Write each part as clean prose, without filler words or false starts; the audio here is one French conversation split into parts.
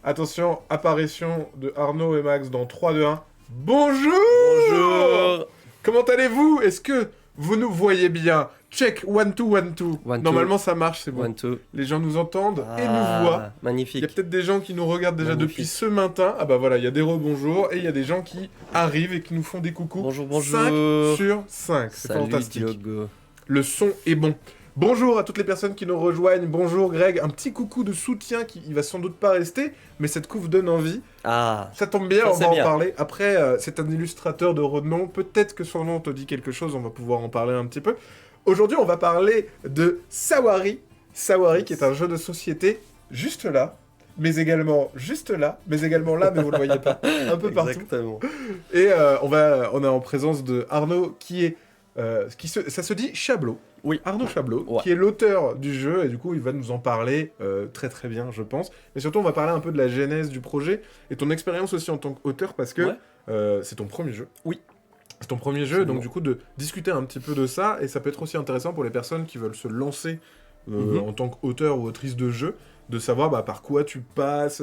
Attention, apparition de Arnaud et Max dans 3, 2, 1. Bonjour. Bonjour. Comment allez-vous? Est-ce que vous nous voyez bien? Check, 1, 2, 1, 2. One, Normalement ça marche, c'est bon. 1, 2. Les gens nous entendent et nous voient. Il y a Magnifique. peut-être des gens qui nous regardent déjà Magnifique. depuis ce matin. Ah bah voilà, il y a des rebonjours et il y a des gens qui arrivent et qui nous font des coucous. Bonjour, bonjour. 5 sur 5, c'est Salut, fantastique. Diogo. Le son est bon. Bonjour à toutes les personnes qui nous rejoignent. Bonjour Greg, un petit coucou de soutien qui il va sans doute pas rester, mais cette couve donne envie. Ah, Ça tombe bien, Ça, on c'est va en bien. parler. Après, c'est un illustrateur de renom. Peut-être que son nom te dit quelque chose, on va pouvoir en parler un petit peu. Aujourd'hui, on va parler de Sawari. Sawari, qui est un jeu de société juste là, mais également juste là, mais également là, mais vous le voyez pas, un peu partout. exactement. Et on est en présence de Arnaud, qui est, ça se dit Chablot. Oui. Arnaud Chablot, Ouais. qui est l'auteur du jeu, et du coup, il va nous en parler très très bien, je pense. Mais surtout, on va parler un peu de la genèse du projet et ton expérience aussi en tant qu'auteur, parce que Ouais. c'est ton premier jeu. Oui. C'est ton premier jeu, Absolument. donc du coup, de discuter un petit peu de ça, et ça peut être aussi intéressant pour les personnes qui veulent se lancer Mhm. en tant qu'auteur ou autrice de jeu, de savoir par quoi tu passes,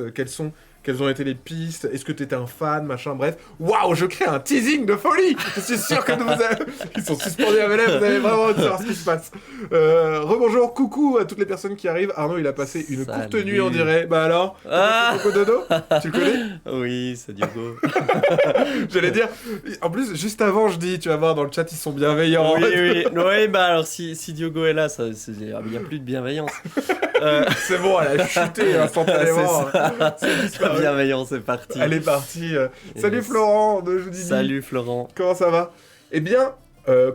quelles ont été les pistes, est-ce que tu étais un fan, machin, bref. Waouh, je crée un teasing de folie. Je suis sûr que vous avez... Ils sont suspendus à mes lèvres, vous avez vraiment envie de savoir ce qui se passe. Rebonjour, coucou à toutes les personnes qui arrivent. Arnaud, il a passé une courte Salut. nuit, on dirait. Bah alors, Ah. Coco Dodo, tu le connais? Oui, c'est Diogo. J'allais dire, en plus, juste avant, je dis, tu vas voir, dans le chat, ils sont bienveillants. oui, oui. Oui, bah alors si Diogo est là, il n'y a plus de bienveillance. C'est bon, elle a chuté instantanément. C'est La disparu. bienveillance est partie. Elle est partie. Salut Yes. Florent de Jeux Didi. Salut Florent. Comment ça va? Eh bien,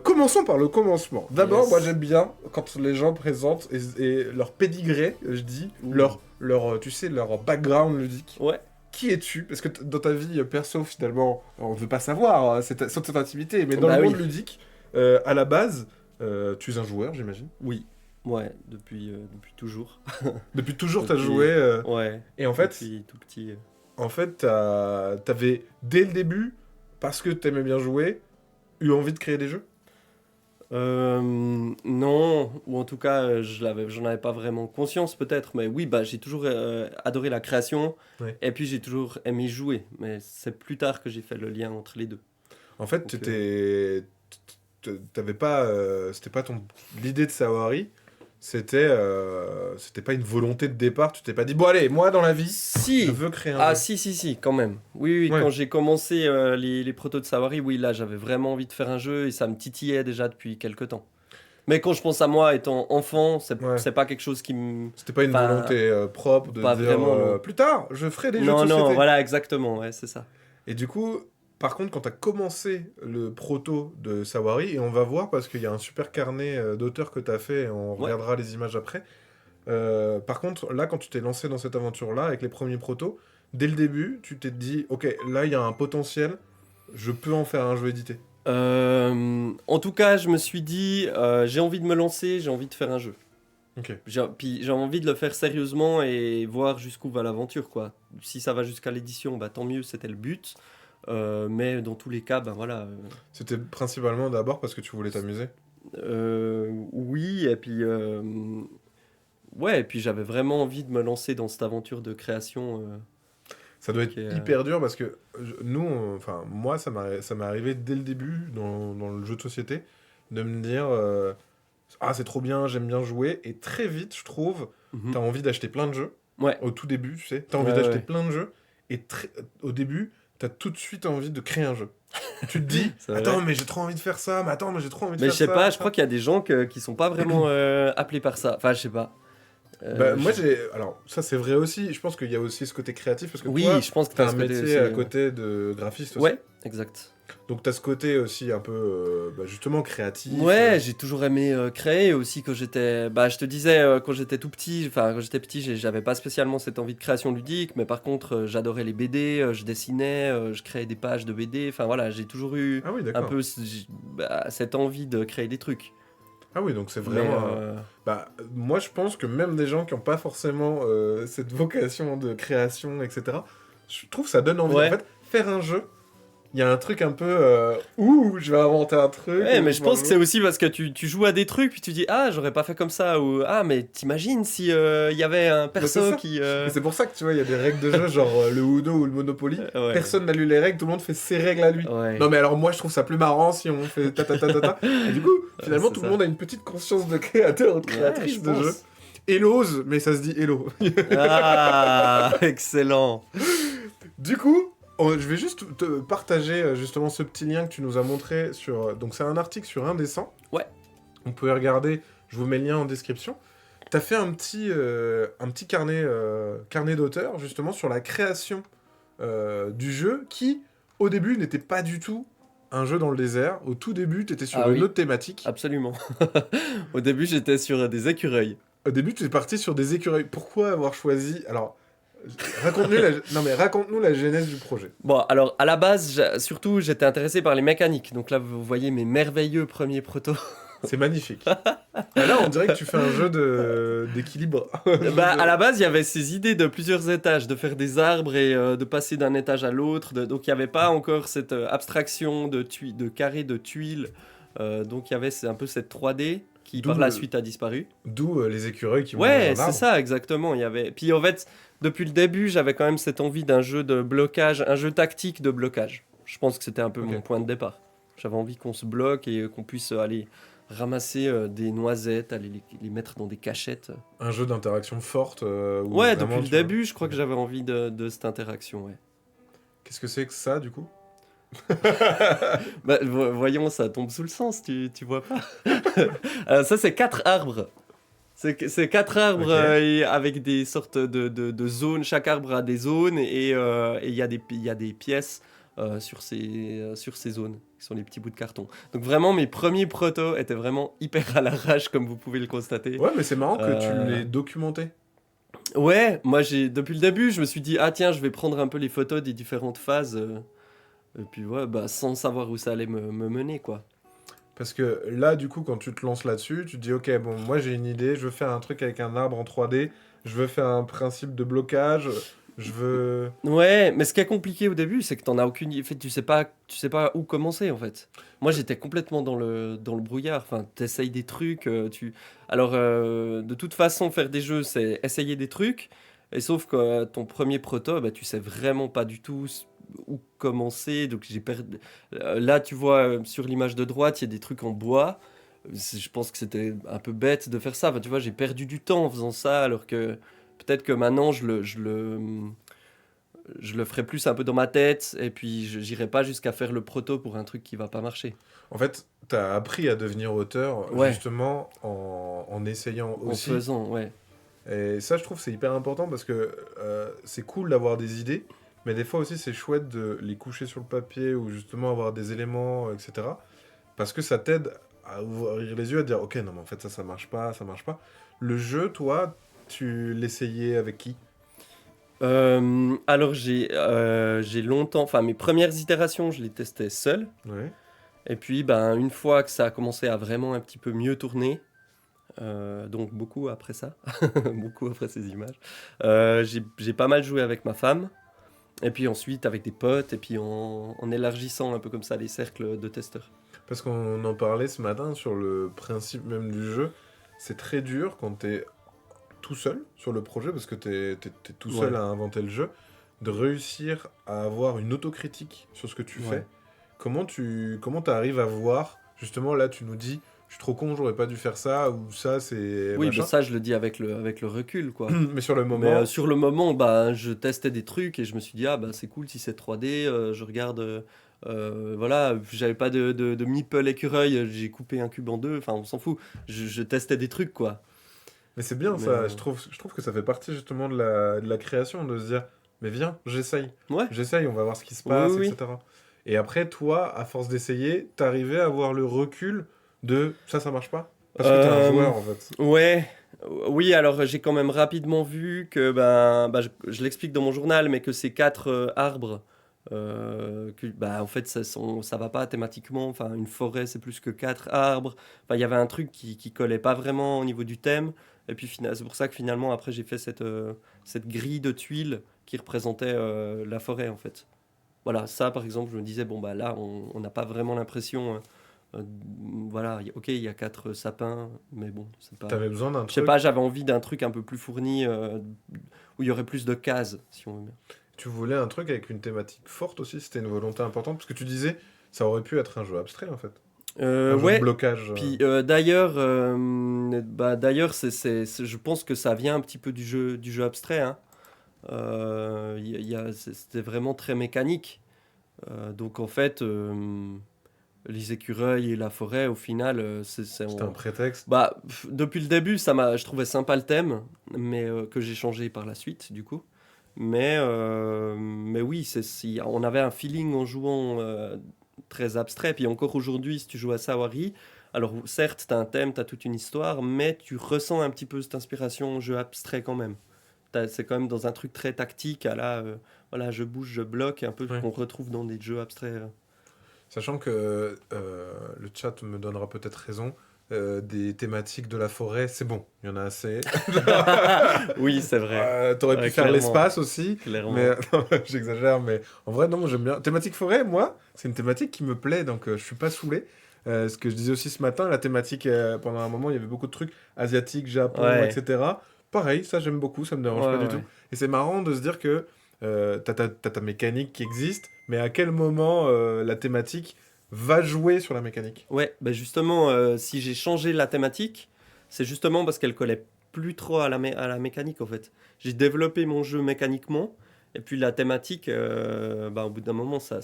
commençons par le commencement. D'abord, Yes. moi j'aime bien quand les gens présentent et leur pédigré, je dis, Ouh. tu sais, leur background ludique. Ouais. Qui es-tu? Parce que dans ta vie perso, finalement, on ne veut pas savoir, c'est cette intimité, mais dans Bah le oui. monde ludique, à la base, tu es un joueur, j'imagine. Oui. Ouais, depuis toujours. Depuis toujours, tu as Depuis- joué. Ouais. Et en fait, Depuis tout petit. t'avais, dès le début, parce que t'aimais bien jouer, eu envie de créer des jeux? Non, ou en tout cas, j'en avais pas vraiment conscience peut-être, mais oui, bah j'ai toujours adoré la création, Ouais. et puis j'ai toujours aimé jouer, mais c'est plus tard que j'ai fait le lien entre les deux. En fait, Donc, t'avais pas, c'était pas l'idée de Sawari, c'était pas une volonté de départ. Tu t'es pas dit bon allez, moi dans la vie, Si, je veux créer un ah jeu. si, quand même. Oui, Ouais. quand j'ai commencé les protos de Sawari, oui, là j'avais vraiment envie de faire un jeu et ça me titillait déjà depuis quelques temps. Mais quand je pense à moi étant enfant, Ouais. c'est pas quelque chose qui me... C'était pas une Enfin, volonté propre de pas dire vraiment, non. plus tard, je ferai des jeux de Non, société. non, voilà, exactement, ouais, c'est ça. Et du coup, par contre, quand t'as commencé le proto de Sawari, et on va voir parce qu'il y a un super carnet d'auteurs que t'as fait, et on Ouais. regardera les images après. Par contre, là, quand tu t'es lancé dans cette aventure-là, avec les premiers protos, dès le début, tu t'es dit, ok, là, il y a un potentiel, je peux en faire un jeu édité. En tout cas, je me suis dit, j'ai envie de me lancer, j'ai envie de faire un jeu. Ok. Puis j'ai envie de le faire sérieusement et voir jusqu'où va l'aventure, quoi. Si ça va jusqu'à l'édition, bah tant mieux, c'était le but. Mais dans tous les cas, ben voilà. C'était principalement d'abord parce que tu voulais t'amuser. Oui, et puis ouais, et puis j'avais vraiment envie de me lancer dans cette aventure de création. Ça doit être Ok, hyper dur parce que enfin, moi, ça m'est arrivé dès le début dans le jeu de société de me dire ah, c'est trop bien, j'aime bien jouer. Et très vite, je trouve, Mhm. t'as envie d'acheter plein de jeux. Ouais. Au tout début, tu sais, t'as envie Ouais, d'acheter ouais. plein de jeux. Et au début, t'as tout de suite envie de créer un jeu. Tu te dis, C'est vrai. attends, mais j'ai trop envie de faire ça, mais attends, mais j'ai trop envie de Mais faire je sais ça. pas, je crois qu'il y a des gens qui sont pas vraiment appelés par ça. Enfin, je sais pas. Moi, je- Alors, ça, c'est vrai aussi. Je pense qu'il y a aussi ce côté créatif parce que Oui, toi, je pense que t'as t'as un ce côté métier aussi, à côté de graphiste aussi. Ouais, exact. Donc t'as ce côté aussi un peu justement créatif. Ouais, j'ai toujours aimé créer aussi quand j'étais. Bah, je te disais quand j'étais tout petit. Enfin, quand j'étais petit, j'avais pas spécialement cette envie de création ludique, mais par contre, j'adorais les BD, je dessinais, je créais des pages de BD. Enfin voilà, j'ai toujours eu Ah oui, un d'accord. peu cette envie de créer des trucs. Ah oui, donc c'est Mais vraiment. Moi je pense que même des gens qui n'ont pas forcément cette vocation de création, etc. Je trouve que ça donne envie. Ouais. En fait, faire un jeu, il y a un truc un peu ouh, je vais inventer un truc. Ouais, mais je pense que c'est aussi parce que tu joues à des trucs, puis tu dis, ah, j'aurais pas fait comme ça, ou ah, mais t'imagines si il y avait un Mais c'est perso ça. qui. Mais c'est pour ça que tu vois, il y a des règles de jeu, genre le Uno ou le Monopoly. Ouais. Personne n'a lu les règles, tout le monde fait ses règles à lui. Ouais. Non, mais alors moi, je trouve ça plus marrant si on fait ta ta ta ta ta. Et du coup, finalement, c'est tout ça. le monde a une petite conscience de créateur ou de Ouais, créatrice je de jeu. pense. Hello's, mais ça se dit hello. Ah, excellent. Du coup, je vais juste te partager justement ce petit lien que tu nous as montré sur. Donc, c'est un article sur Indécent. Ouais. Vous pouvez regarder, je vous mets le lien en description. T'as fait un petit carnet d'auteur, justement, sur la création du jeu, qui, au début, n'était pas du tout un jeu dans le désert. Au tout début, t'étais sur Ah une oui. autre thématique. Absolument. Au début, j'étais sur des écureuils. Au début, tu es parti sur des écureuils. Pourquoi avoir choisi... Alors, raconte-nous la genèse du projet. Bon, alors à la base, surtout, j'étais intéressé par les mécaniques. Donc là, vous voyez mes merveilleux premiers protos. C'est magnifique. Et là, on dirait que tu fais un jeu d'équilibre. Bah, à la base, il y avait ces idées de plusieurs étages, de faire des arbres et de passer d'un étage à l'autre. Donc il n'y avait pas encore cette abstraction de carrés, de tuiles. Donc il y avait un peu cette 3D qui D'où par la le- suite a disparu. D'où les écureuils qui vont Ouais, dans un c'est arbre. ça, exactement. Il y avait... Puis en fait, depuis le début, j'avais quand même cette envie d'un jeu de blocage, un jeu tactique de blocage. Je pense que c'était un peu Ok. mon point de départ. J'avais envie qu'on se bloque et qu'on puisse aller ramasser des noisettes, aller les mettre dans des cachettes. Un jeu d'interaction forte. Où Ouais, vraiment, depuis le tu vois. début, je crois que j'avais envie de cette interaction, ouais. Qu'est-ce que c'est que ça, du coup? Bah, voyons, ça tombe sous le sens, tu vois pas. Ça, c'est 4 arbres. C'est 4 arbres Ok. et avec des sortes de zones. Chaque arbre a des zones et il y a des pièces sur ces zones, qui sont les petits bouts de carton. Donc vraiment, mes premiers protos étaient vraiment hyper à l'arrache, comme vous pouvez le constater. Ouais, mais c'est marrant que tu Euh, l'aies documenté. Ouais, moi, depuis le début, je me suis dit, ah tiens, je vais prendre un peu les photos des différentes phases. Et puis ouais, bah, sans savoir où ça allait me mener, quoi. Parce que là, du coup, quand tu te lances là-dessus, tu te dis, ok, bon, moi j'ai une idée, je veux faire un truc avec un arbre en 3D, je veux faire un principe de blocage, je veux... Ouais, mais ce qui est compliqué au début, c'est que t'en as aucune. En fait, tu sais pas où commencer en fait. Moi, j'étais complètement dans le brouillard. Enfin, t'essayes des trucs. Alors, de toute façon, faire des jeux, c'est essayer des trucs. Et sauf que ton premier proto, bah, tu sais vraiment pas du tout où commencer. Donc, j'ai perdu. Là, tu vois, sur l'image de droite, il y a des trucs en bois. Je pense que c'était un peu bête de faire ça. Enfin, tu vois, j'ai perdu du temps en faisant ça, alors que peut-être que maintenant, je le ferai plus un peu dans ma tête et puis j'irai pas jusqu'à faire le proto pour un truc qui va pas marcher. En fait, t'as appris à devenir auteur, Ouais. justement, en essayant En aussi. faisant, ouais. Et ça, je trouve, c'est hyper important parce que c'est cool d'avoir des idées, mais des fois aussi, c'est chouette de les coucher sur le papier ou justement avoir des éléments, etc. Parce que ça t'aide à ouvrir les yeux, à dire, ok, non, mais en fait, ça marche pas, ça marche pas. Le jeu, toi, tu l'essayais avec qui? Alors j'ai longtemps, enfin mes premières itérations, je les testais seul. Ouais. Et puis ben une fois que ça a commencé à vraiment un petit peu mieux tourner, donc beaucoup après ça, beaucoup après ces images, j'ai pas mal joué avec ma femme. Et puis ensuite avec des potes, et puis en élargissant un peu comme ça les cercles de testeurs. Parce qu'on en parlait ce matin sur le principe même du jeu. C'est très dur quand t'es tout seul sur le projet, parce que t'es tout seul Ouais. à inventer le jeu, de réussir à avoir une autocritique sur ce que tu Ouais. fais. Comment t'arrives à voir, justement là tu nous dis, je suis trop con, j'aurais pas dû faire ça, ou ça c'est Oui, machin. bah ça je le dis avec le recul, quoi. Mais sur le Mais moment, sur le moment, bah, je testais des trucs et je me suis dit, ah bah c'est cool si c'est 3D, je regarde, voilà, j'avais pas de meeple écureuil, j'ai coupé un cube en deux, enfin on s'en fout, je testais des trucs, quoi. mais c'est bien Mais, ça, je trouve que ça fait partie justement de la création, de se dire, mais viens, ouais, j'essaye, on va voir ce qui se Oui, passe, oui, oui. etc. Et après, toi, à force d'essayer, t'arrivais à avoir le recul de ça marche pas? Parce que t'es un Euh, joueur en fait. Ouais, oui, alors j'ai quand même rapidement vu que, ben, bah, je l'explique dans mon journal, mais que ces 4 arbres, bah, en fait, ça va pas thématiquement. Enfin, une forêt, c'est plus que 4 arbres. Enfin, il y avait un truc qui collait pas vraiment au niveau du thème. Et puis, c'est pour ça que finalement, après, j'ai fait cette grille de tuiles qui représentait la forêt, en fait. Voilà, ça par exemple, je me disais, bon bah là, on n'a pas vraiment l'impression, euh, voilà, ok, il y a 4 sapins, mais bon, c'est pas... T'avais besoin d'un Je sais truc. pas, j'avais envie d'un truc un peu plus fourni, où il y aurait plus de cases, si on veut bien. Tu voulais un truc avec une thématique forte aussi, c'était une volonté importante, parce que tu disais, ça aurait pu être un jeu abstrait en fait. Un jeu de Ouais, blocage. puis d'ailleurs, je pense que ça vient un petit peu du jeu abstrait, hein. C'était vraiment très mécanique. Donc en fait, les écureuils et la forêt, au final, C'était un prétexte. depuis le début, je trouvais sympa le thème, mais que j'ai changé par la suite, du coup. Mais oui, on avait un feeling en jouant très abstrait. Puis encore aujourd'hui, si tu joues à Sawari, alors certes, tu as un thème, tu as toute une histoire, mais tu ressens un petit peu cette inspiration jeu abstrait quand même. C'est quand même dans un truc très tactique, voilà, je bouge, je bloque, un peu Ouais. qu'on retrouve dans des jeux abstraits. Sachant que le chat me donnera peut-être raison, des thématiques de la forêt, c'est bon, il y en a assez. Oui, c'est vrai. T'aurais pu faire Clairement. l'espace aussi, Clairement. mais non, j'exagère, mais en vrai, non, j'aime bien. Thématique forêt, moi, c'est une thématique qui me plaît, donc je suis pas saoulé. Ce que je disais aussi ce matin, la thématique, pendant un moment, il y avait beaucoup de trucs asiatiques, Japon, Ouais, etc. Pareil, ça j'aime beaucoup, ça me dérange pas ouais, du tout. ouais. Et c'est marrant de se dire que t'as ta mécanique qui existe, mais à quel moment la thématique va jouer sur la mécanique. Ouais, bah justement, si j'ai changé la thématique, c'est justement parce qu'elle collait plus trop à la mécanique en fait. J'ai développé mon jeu mécaniquement, et puis la thématique, au bout d'un moment, ça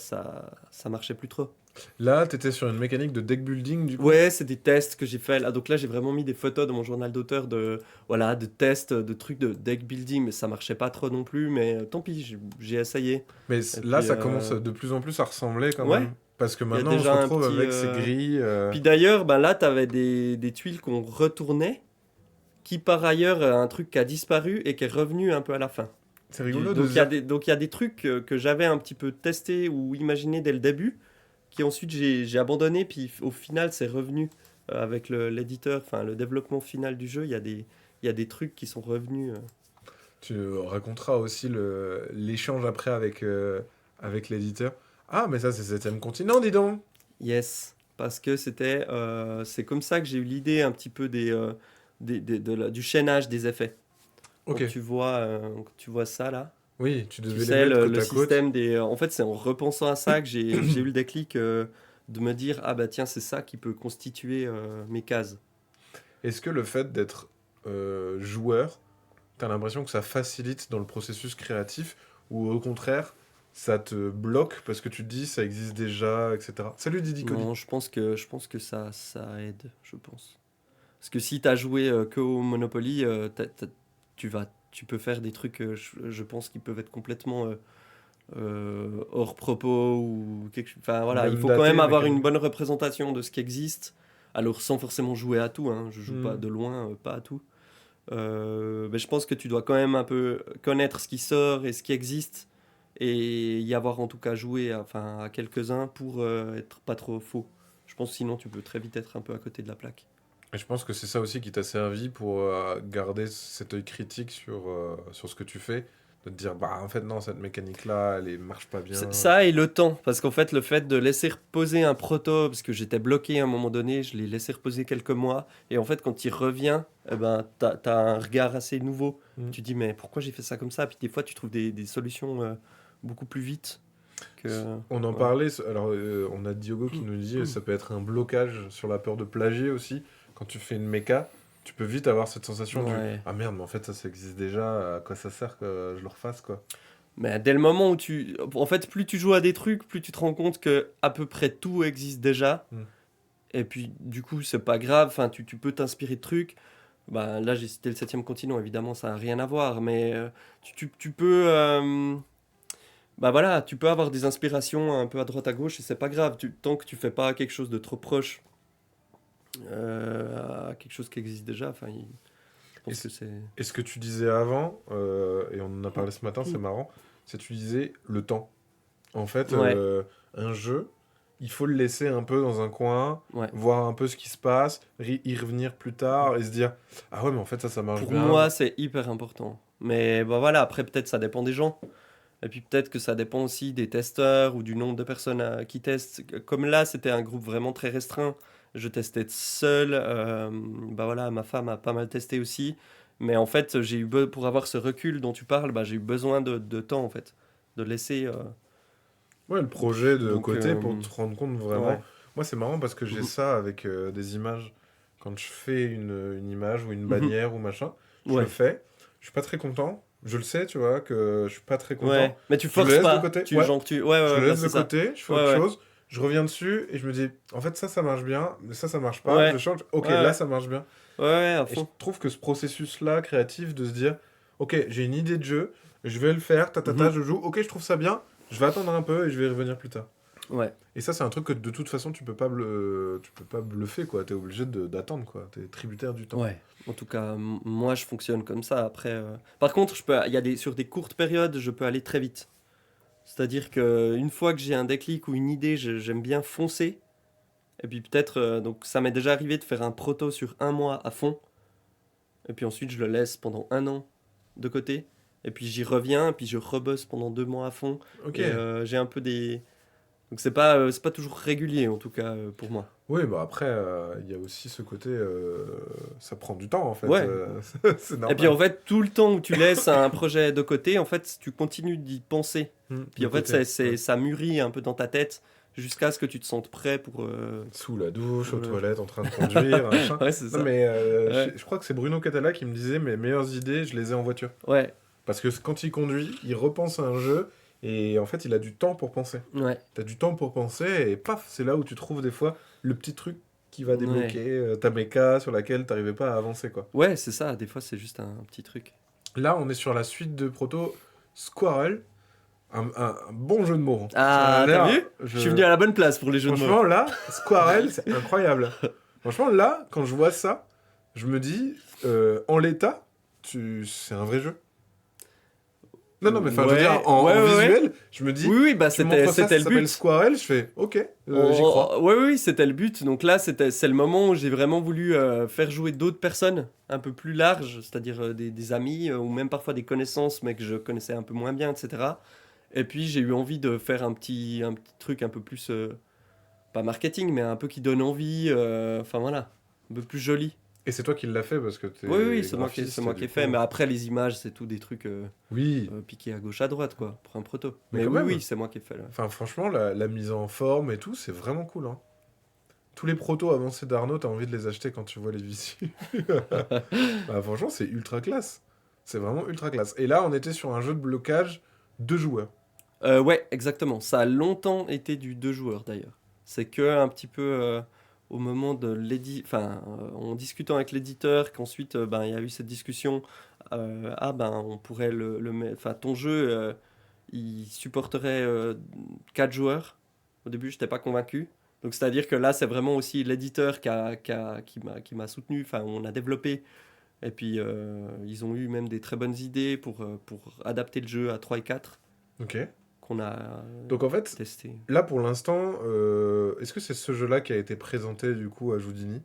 marchait plus trop. Là, t'étais sur une mécanique de deck building, du coup. Ouais, c'est des tests que j'ai fait là. Donc là, j'ai vraiment mis des photos dans mon journal d'auteur voilà, de tests, de trucs de deck building, mais ça marchait pas trop non plus. Mais tant pis, j'ai essayé. Mais Et là, puis, ça commence de plus en plus à ressembler quand ouais, même. Parce que il y a maintenant, on se déjà un retrouve petit. avec ces grilles. Puis d'ailleurs, ben là, t'avais des tuiles qu'on retournait, qui par ailleurs, un truc qui a disparu et qui est revenu un peu à la fin. C'est rigolo de Donc se il y a dire. donc il y a des trucs que j'avais un petit peu testé ou imaginé dès le début, qui ensuite j'ai abandonné, puis au final c'est revenu avec l'éditeur, enfin le développement final du jeu, il y a des trucs qui sont revenus. Tu raconteras aussi l'échange après avec l'éditeur. Ah, mais ça, c'est Septième Continent, dis donc. Yes, parce que c'est comme ça que j'ai eu l'idée un petit peu du chaînage des effets. Ok. Donc tu vois ça là. Oui, tu Tu devais les sais, mettre côte le à côte. système des. En fait, c'est en repensant à ça que j'ai eu le déclic de me dire, ah bah tiens, c'est ça qui peut constituer mes cases. Est-ce que le fait d'être joueur, t'as l'impression que ça facilite dans le processus créatif ou au contraire, ça te bloque parce que tu te dis ça existe déjà, etc. Salut Didi Cody. Non, je pense que ça aide, je pense. Parce que si tu as joué que au Monopoly, tu peux faire des trucs, je pense, qui peuvent être complètement hors propos ou quelque chose. Enfin voilà, il Même faut quand daté, même avoir une mécanique. bonne représentation de ce qui existe. Alors sans forcément jouer à tout, hein. Je joue pas Hmm. de loin, pas à tout. Mais je pense que tu dois quand même un peu connaître ce qui sort et ce qui existe et y avoir en tout cas joué enfin, à quelques-uns pour être pas trop faux. Je pense que sinon tu peux très vite être un peu à côté de la plaque. Et je pense que c'est ça aussi qui t'a servi pour garder cet œil critique sur ce que tu fais. De te dire, bah en fait non, cette mécanique-là, elle marche pas bien. Ça et le temps, parce qu'en fait le fait de laisser reposer un proto, parce que j'étais bloqué à un moment donné, je l'ai laissé reposer quelques mois, et en fait quand il revient, eh ben, t'as un regard assez nouveau. Mm. Tu dis mais pourquoi j'ai fait ça comme ça? Puis des fois tu trouves des solutions beaucoup plus vite que... On en Ouais. parlait, alors on a Diogo qui nous dit ça peut être un blocage sur la peur de plagier aussi. Quand tu fais une méca, tu peux vite avoir cette sensation du Ouais. ah merde, mais en fait ça existe déjà, à quoi ça sert que je le refasse quoi. Mais dès le moment où En fait, plus tu joues à des trucs, plus tu te rends compte que à peu près tout existe déjà. Mm. Et puis, du coup, c'est pas grave. Enfin, tu peux t'inspirer de trucs. Bah, là, j'ai cité le septième continent. Évidemment, ça n'a rien à voir. Mais tu peux... bah voilà, tu peux avoir des inspirations un peu à droite à gauche et c'est pas grave. Tant que tu fais pas quelque chose de trop proche à quelque chose qui existe déjà, enfin, je pense que c'est... Et ce que tu disais avant, et on en a parlé ce matin, c'est marrant, c'est que tu disais le temps. En fait, Ouais, un jeu, il faut le laisser un peu dans un coin, ouais. voir un peu ce qui se passe, y revenir plus tard et se dire ah ouais, mais en fait ça marche Pour bien. moi, c'est hyper important. Mais bah voilà, après, peut-être ça dépend des gens. Et puis peut-être que ça dépend aussi des testeurs ou du nombre de personnes qui testent. Comme là, c'était un groupe vraiment très restreint. Je testais seul. Bah voilà, ma femme a pas mal testé aussi. Mais en fait, pour avoir ce recul dont tu parles, bah, j'ai eu besoin de temps en fait, de laisser. Ouais, le projet de Donc côté pour te rendre compte vraiment. ouais. Moi, c'est marrant parce que j'ai Mhm. ça avec des images. Quand je fais une image ou une Mhm. bannière ou machin, je le Ouais. fais. Je suis pas très content. Je le sais, tu vois, que je suis pas très content. Ouais. Mais tu Je le forces laisse de pas. côté. Tu Ouais, genre tu. Ouais, ouais, je ouais, le bah laisse de c'est ça. côté. Je fais Ouais, autre ouais. chose. Je reviens dessus et je me dis, en fait, ça marche bien. Mais ça marche pas. Je Ouais. change. Ok, Ouais, là, ouais. ça marche bien. Ouais, ouais, à Et je fond. trouve que ce processus-là, créatif, de se dire, ok, j'ai une idée de jeu, je vais le faire, Mhm. je joue, ok, je trouve ça bien, je vais attendre un peu et je vais y revenir plus tard. Ouais. Et ça, c'est un truc que de toute façon, tu peux pas bluffer, quoi. T'es obligé d'attendre, quoi. T'es tributaire du temps. Ouais, en tout cas, moi je fonctionne comme ça. Après, par contre, il y a sur des courtes périodes, je peux aller très vite. C'est-à-dire que une fois que j'ai un déclic ou une idée, j'aime bien foncer. Et puis peut-être, donc ça m'est déjà arrivé de faire un proto sur un mois à fond. Et puis ensuite, je le laisse pendant un an de côté. Et puis j'y reviens, et puis je rebosse pendant 2 mois à fond. Ok. Et j'ai un peu des. Donc c'est pas toujours régulier en tout cas pour moi. Oui, bah après, il y a aussi ce côté, ça prend du temps, en fait. Ouais. C'est Et puis en normal. fait, tout le temps où tu laisses un projet de côté, en fait, tu continues d'y penser. Puis De en fait, côté, ouais. ça mûrit un peu dans ta tête jusqu'à ce que tu te sentes prêt Sous la douche, pour aux le... toilettes, en train de conduire, machin. Ouais, c'est Non, ça. mais Ouais, je crois que c'est Bruno Catala qui me disait mes meilleures idées, je les ai en voiture. ouais, Parce que quand il conduit, il repense à un jeu et en fait, il a du temps pour penser. ouais, T'as du temps pour penser et paf, c'est là où tu trouves des fois le petit truc qui va ouais. débloquer ta méca sur laquelle t'arrivais pas à avancer, quoi. Ouais, c'est ça. Des fois, c'est juste un petit truc. Là, on est sur la suite de Proto Squirrel, un bon jeu de mots, hein. Ça a Ah, t'as l'air, vu? Je suis venu à la bonne place pour les jeux de mots. franchement, là, Squirrel, c'est incroyable. Franchement, là, quand je vois ça, je me dis, en l'état, c'est un vrai jeu. Non, non, mais enfin, je veux dire, Ouais, ouais, en ouais, ouais. visuel, je me dis, Oui, oui, bah tu me montres ça, ça c'était le s'appelle but. Squirrel, je fais, ok, j'y crois. Ouais, oui, c'était le but. Donc là, c'est le moment où j'ai vraiment voulu faire jouer d'autres personnes un peu plus larges, c'est-à-dire des amis ou même parfois des connaissances, mais que je connaissais un peu moins bien, etc. Et puis j'ai eu envie de faire un petit truc un peu plus, pas marketing, mais un peu qui donne envie, enfin voilà, un peu plus joli. Et c'est toi qui l'as fait parce que Oui, oui, t'es c'est graphiste moi et qui ai du fait. coup. Mais après, les images, c'est tout des trucs Oui, piqués à gauche, à droite, quoi, pour un proto. mais Mais quand oui, même. oui, c'est moi qui ai fait. Là. Enfin, franchement, la mise en forme et tout, c'est vraiment cool, hein. Tous les protos avancés d'Arnaud, t'as envie de les acheter quand tu vois les visu. Bah, franchement, c'est ultra classe. C'est vraiment ultra classe. Et là, on était sur un jeu de blocage 2 joueurs. Ouais, exactement. Ça a longtemps été du 2 joueurs d'ailleurs. C'est que un petit peu au moment de en discutant avec l'éditeur, qu'ensuite ben il y a eu cette discussion. Ah ben on pourrait enfin ton jeu il supporterait 4 joueurs. Au début, je n'étais pas convaincu. Donc c'est-à-dire que là, c'est vraiment aussi l'éditeur qui m'a soutenu. Enfin, on a développé. Et puis ils ont eu même des très bonnes idées pour adapter le jeu à 3 et 4 Ok. qu'on a Donc en fait, testé. là pour l'instant, est-ce que c'est ce jeu-là qui a été présenté du coup à Joudini?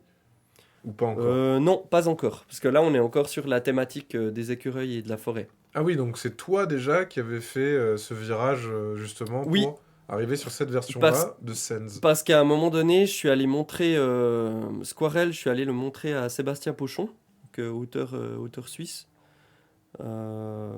Ou pas encore? Non, pas encore, parce que là on est encore sur la thématique des écureuils et de la forêt. Ah oui, donc c'est toi déjà qui avais fait ce virage justement Oui, pour arriver sur cette parce, version-là de Sens. parce qu'à un moment donné, je suis allé montrer Squarel, je suis allé le montrer à Sébastien Pochon, donc, auteur suisse. Euh,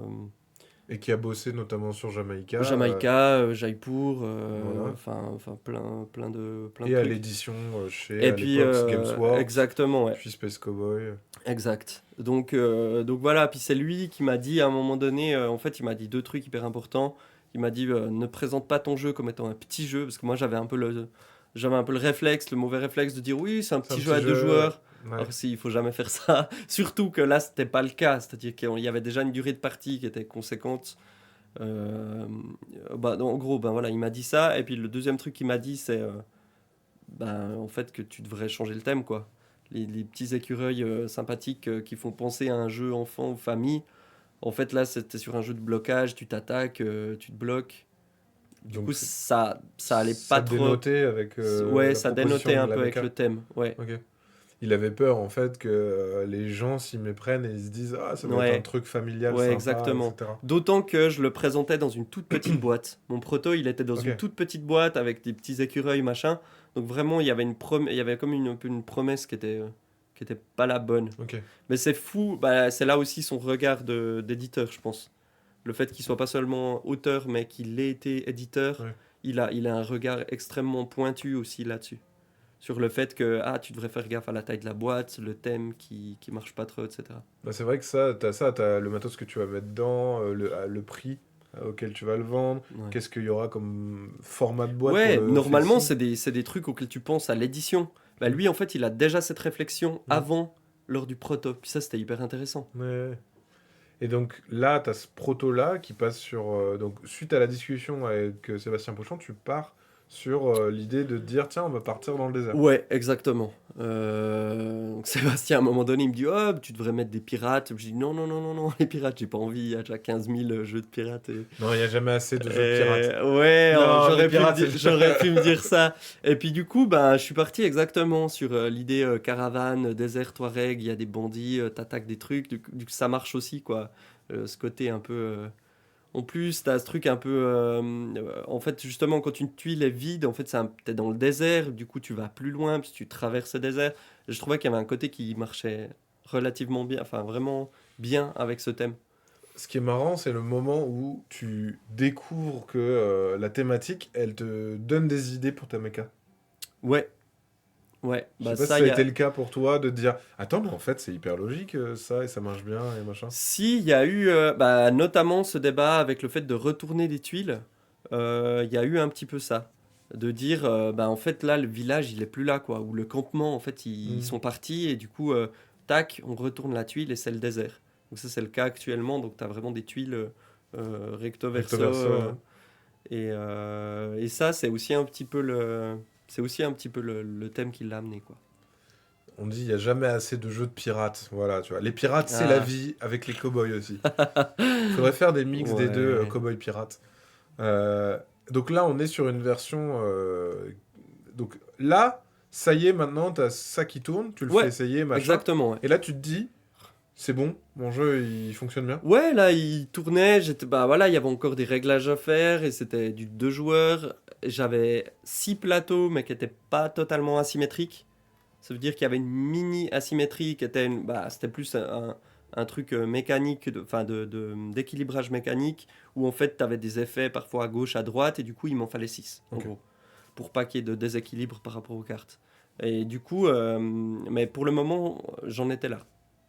Et qui a bossé notamment sur Jamaïca. Jamaïca, Jaipur, Voilà. enfin plein de Et à trucs. l'édition chez, Et à puis, l'époque, Gamesworks, exactement, ouais. puis Space Cowboy. Exact. Donc voilà, puis c'est lui qui m'a dit à un moment donné, en fait, il m'a dit 2 trucs hyper importants. Il m'a dit ne présente pas ton jeu comme étant un petit jeu, parce que moi j'avais un peu le réflexe, le mauvais réflexe de dire oui, c'est un C'est un petit jeu petit à 2 jeu. joueurs. Ouais. Alors si, il faut jamais faire ça. Surtout que là, c'était pas le cas, c'est-à-dire qu'il y avait déjà une durée de partie qui était conséquente. Bah, en gros, ben voilà, il m'a dit ça. Et puis le deuxième truc qu'il m'a dit, c'est ben, en fait que tu devrais changer le thème, quoi. Les petits écureuils sympathiques qui font penser à un jeu enfant ou famille. En fait, là, c'était sur un jeu de blocage, tu t'attaques, tu te bloques. Du Donc coup, ça allait pas ça trop. dénotait avec Ouais, la ça proposition dénotait un de la peu avec méca. le thème. Ouais. Ok. il avait peur en fait que les gens s'y méprennent et ils se disent ah ça doit être un Ouais, truc familial ouais, sympa, exactement. etc. D'autant que je le présentais dans une toute petite boîte. Mon proto, il était dans Ok, une toute petite boîte avec des petits écureuils, machin. Donc vraiment, il y avait il y avait comme un peu une promesse qui était pas la bonne. ok. Mais c'est fou, bah, c'est là aussi son regard d'éditeur, je pense. Le fait qu'il soit pas seulement auteur, mais qu'il ait été éditeur, Ouais. il a un regard extrêmement pointu aussi là-dessus. Sur le fait que ah, tu devrais faire gaffe à la taille de la boîte, le thème qui marche pas trop, etc. Bah, c'est vrai que t'as le matos que tu vas mettre dedans, le prix auquel tu vas le vendre, Ouais. qu'est-ce qu'il y aura comme format de boîte pour Ouais, le normalement, Fessi. c'est des trucs auxquels tu penses à l'édition. Bah, Mm. lui, en fait, il a déjà cette réflexion Mm. avant, lors du proto. Puis ça, c'était hyper intéressant. Ouais. Et donc là, tu as ce proto-là qui passe sur... donc suite à la discussion avec Sébastien Pochon, tu pars sur l'idée de dire, tiens, on va partir dans le désert. Ouais, exactement. Donc Sébastien, à un moment donné, il me dit oh, tu devrais mettre des pirates. Je dis non, non, non, non, non, les pirates, j'ai pas envie. Il y a déjà 15 000 jeux de pirates. Non, il n'y a jamais assez de jeux de pirates. Ouais, Non, les pirates, j'aurais pu me dire ça. Et puis du coup, ben, je suis parti exactement sur l'idée caravane, désert, Touareg, il y a des bandits, t'attaques des trucs. Du coup, ça marche aussi, quoi. Ce côté un peu. En plus, t'as ce truc un peu. En fait, justement, quand une tuile est vide, en fait, t'es dans le désert. Du coup, tu vas plus loin, puis tu traverses le désert. Et je trouvais qu'il y avait un côté qui marchait relativement bien, enfin vraiment bien avec ce thème. Ce qui est marrant, c'est le moment où tu découvres que la thématique, elle te donne des idées pour ta méca. Ouais, ouais. Je sais Bah pas si ça, ça a il y été a. le cas pour toi de te dire, attends, mais en fait, c'est hyper logique ça, et ça marche bien, et machin. Si, il y a eu bah, notamment ce débat avec le fait de retourner des tuiles, il y a eu un petit peu ça. De dire, bah, en fait, là, le village, il est plus là, quoi. Ou le campement, en fait, ils Mm. sont partis, et du coup, tac, on retourne la tuile et c'est le désert. Donc ça, c'est le cas actuellement. Donc tu as vraiment des tuiles recto Recto verso. verso, hein. Et ça, c'est aussi un petit peu c'est aussi un petit peu le thème qui l'a amené, quoi. On dit, il n'y a jamais assez de jeux de pirates. Voilà, tu vois. Les pirates, c'est la Ah, vie, avec les cow-boys aussi. Il faudrait faire des mix des deux, ouais. cow-boy pirates. Euh, donc là, on est sur une version. Donc là, ça y est, maintenant, tu as ça qui tourne, tu le fais Ouais, essayer, machin. exactement. Ouais. Et là, tu te dis, c'est bon, mon jeu, il fonctionne bien. Ouais, là, il tournait, bah voilà, il y avait encore des réglages à faire et c'était du 2 joueurs. J'avais 6 plateaux, mais qui n'étaient pas totalement asymétriques. Ça veut dire qu'il y avait une mini asymétrie qui était, bah, c'était plus un truc mécanique, enfin d'équilibrage mécanique, où en fait, tu avais des effets parfois à gauche, à droite, et du coup, il m'en fallait 6 en Ok. gros, pour pas qu'il y ait de déséquilibre par rapport aux cartes. Et du coup, mais pour le moment, j'en étais là.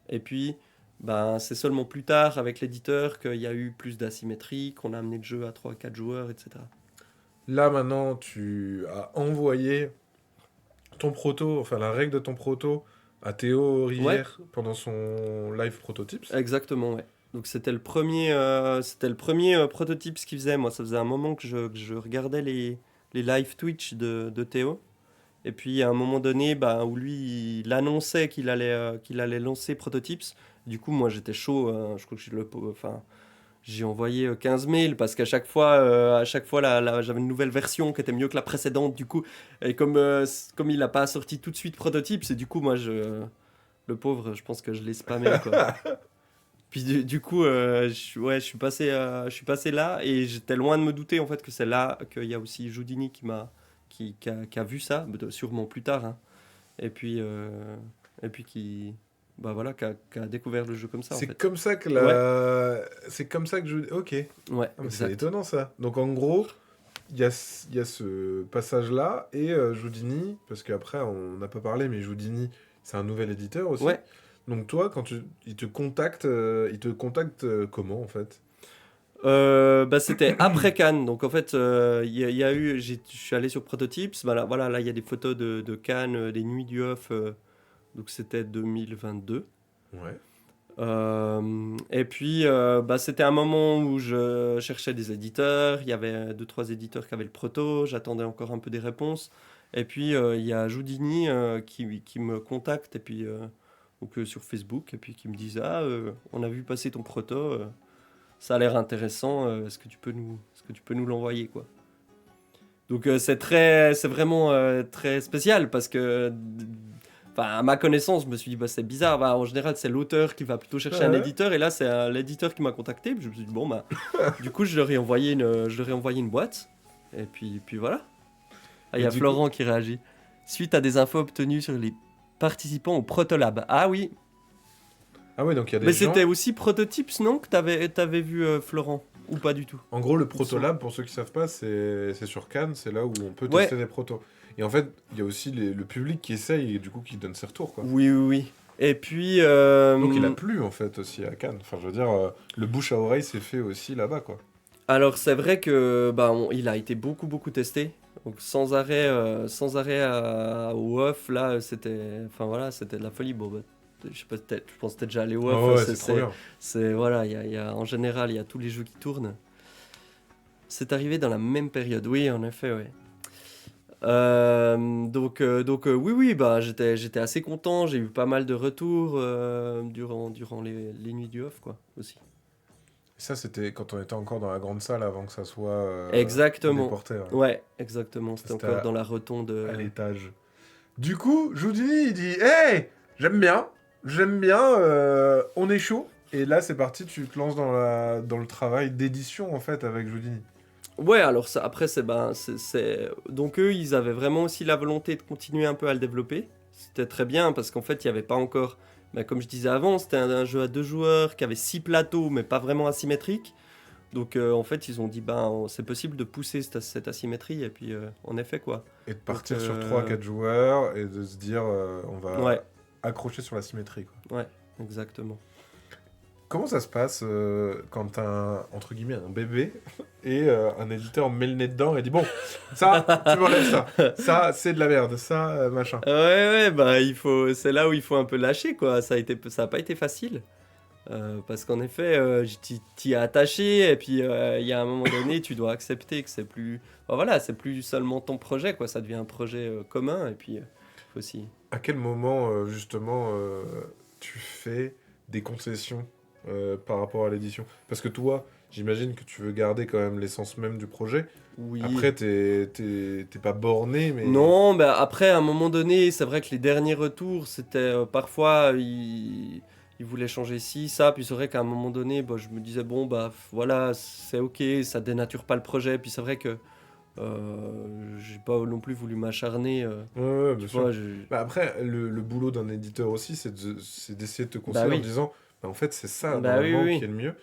Et puis, ben, c'est seulement plus tard, avec l'éditeur, qu'il y a eu plus d'asymétrie, qu'on a amené le jeu à 3 4 joueurs, etc. Là, maintenant, tu as envoyé ton proto, enfin la règle de ton proto, à Théo Ouais, Rivière pendant son live prototypes. exactement, ouais. Donc c'était le premier prototype ce qu'il faisait. Moi, ça faisait un moment que je regardais les live Twitch de Théo. Et puis à un moment donné, bah, où lui, il annonçait qu'il allait lancer Prototypes. Du coup, moi, j'étais chaud, hein. Je crois que enfin, j'ai envoyé 15 mails parce à chaque fois j'avais une nouvelle version qui était mieux que la précédente. Du coup, et comme il n'a pas sorti tout de suite Prototypes, et du coup, le pauvre, je pense que je l'ai spammé, quoi. Puis du coup, ouais, je suis passé là et j'étais loin de me douter en fait que c'est là qu'il y a aussi Houdini qui a vu ça, sûrement plus tard, hein. Et puis, qui, bah voilà, qui a découvert le jeu comme ça en C'est fait. comme ça que Ouais, C'est comme ça que je... Ok. ouais, Ah, mais c'est exact. étonnant ça. Donc en gros, il y a ce passage-là et Houdini, parce qu'après on n'a pas parlé, mais Houdini, c'est un nouvel éditeur aussi. Ouais. Donc toi, il te contacte comment en fait? Bah, c'était après Cannes, donc en fait, il y a eu, je suis allé sur Prototypes, voilà, là il y a des photos de Cannes, des nuits du off, donc c'était 2022. Ouais. Et puis, bah, c'était un moment où je cherchais des éditeurs. Il y avait deux, trois éditeurs qui avaient le proto. J'attendais encore un peu des réponses. Et puis, il y a Houdini qui me contacte et puis, donc, sur Facebook et puis qui me disent ah, on a vu passer ton proto. Ça a l'air intéressant. Est-ce que tu peux nous l'envoyer, quoi. Donc, c'est vraiment très spécial parce que à ma connaissance, je me suis dit, bah, c'est bizarre. Bah, en général, c'est l'auteur qui va plutôt chercher un Ouais. éditeur. Et là, c'est l'éditeur qui m'a contacté. Puis je me suis dit, bon, bah, du coup, je leur ai envoyé une boîte. Et puis voilà. Ah, il y Et a du Florent qui réagit. Suite à des infos obtenues sur les participants au Protolab. Ah oui, Ah ouais, donc il y a des mais gens... c'était aussi Prototypes, non, que t'avais vu, Florent? Ou pas du tout? En gros, le Protolab, pour ceux qui savent pas, c'est sur Cannes, c'est là où on peut Ouais. tester des protos. Et en fait, il y a aussi le public qui essaye et du coup qui donne ses retours, quoi. Oui, oui, oui. Et puis... Donc il a plu en fait aussi à Cannes. Enfin, je veux dire, le bouche à oreille s'est fait aussi là-bas, quoi. Alors c'est vrai que bah, il a été beaucoup beaucoup testé. Donc sans arrêt au off là enfin voilà c'était de la folie. Bon bah, je sais pas je pense que t'es déjà allé au off. Oh, ouais, c'est trop bien. C'est voilà en général il y a tous les jeux qui tournent. C'est arrivé dans la même période, oui en effet ouais. Donc oui bah j'étais assez content. J'ai eu pas mal de retours durant les nuits du off quoi aussi. Ça, c'était quand on était encore dans la grande salle avant que ça soit Exactement. déporté, hein, Ouais, exactement. C'était C'était encore dans la rotonde. à l'étage. Du coup, Joudini, il dit hey, j'aime bien, on est chaud. Et là, c'est parti, tu te lances dans le travail d'édition en fait avec Joudini. Ouais, alors ça, après, donc eux, ils avaient vraiment aussi la volonté de continuer un peu à le développer. C'était très bien parce qu'en fait, il n'y avait pas encore, bah, comme je disais avant, c'était un jeu à 2 joueurs qui avait 6 plateaux, mais pas vraiment asymétriques. Donc en fait, ils ont dit, c'est possible de pousser cette asymétrie, et puis en effet, quoi. Et de partir Donc, sur 3-4 joueurs et de se dire on va Ouais, accrocher sur la symétrie, quoi. ouais, exactement. Comment ça se passe quand t'as entre guillemets un bébé et un éditeur met le nez dedans et dit bon, ça, tu m'enlèves ça. Ça, c'est de la merde, ça, machin. Ouais, bah c'est là où il faut un peu lâcher, quoi. Ça a pas été facile. Parce qu'en effet, t'y es attaché, et puis il y a un moment donné, tu dois accepter que c'est plus, enfin, voilà, c'est plus seulement ton projet, quoi. Ça devient un projet commun, et puis faut aussi. À quel moment, justement, tu fais des concessions par rapport à l'édition? Parce que toi, j'imagine que tu veux garder quand même l'essence même du projet. Oui. Après, t'es pas borné, mais... Non, bah après, à un moment donné, c'est vrai que les derniers retours, c'était parfois, ils voulaient changer ci, ça, puis c'est vrai qu'à un moment donné, bah, je me disais, bon, bah voilà, c'est ok, ça dénature pas le projet, puis c'est vrai que j'ai pas non plus voulu m'acharner. Ouais, bien Tu sûr. vois, Bah après, le boulot d'un éditeur aussi, c'est d'essayer de te Bah conseiller en oui. disant, bah en fait, c'est ça, Bah oui, normalement, oui, qui est le mieux.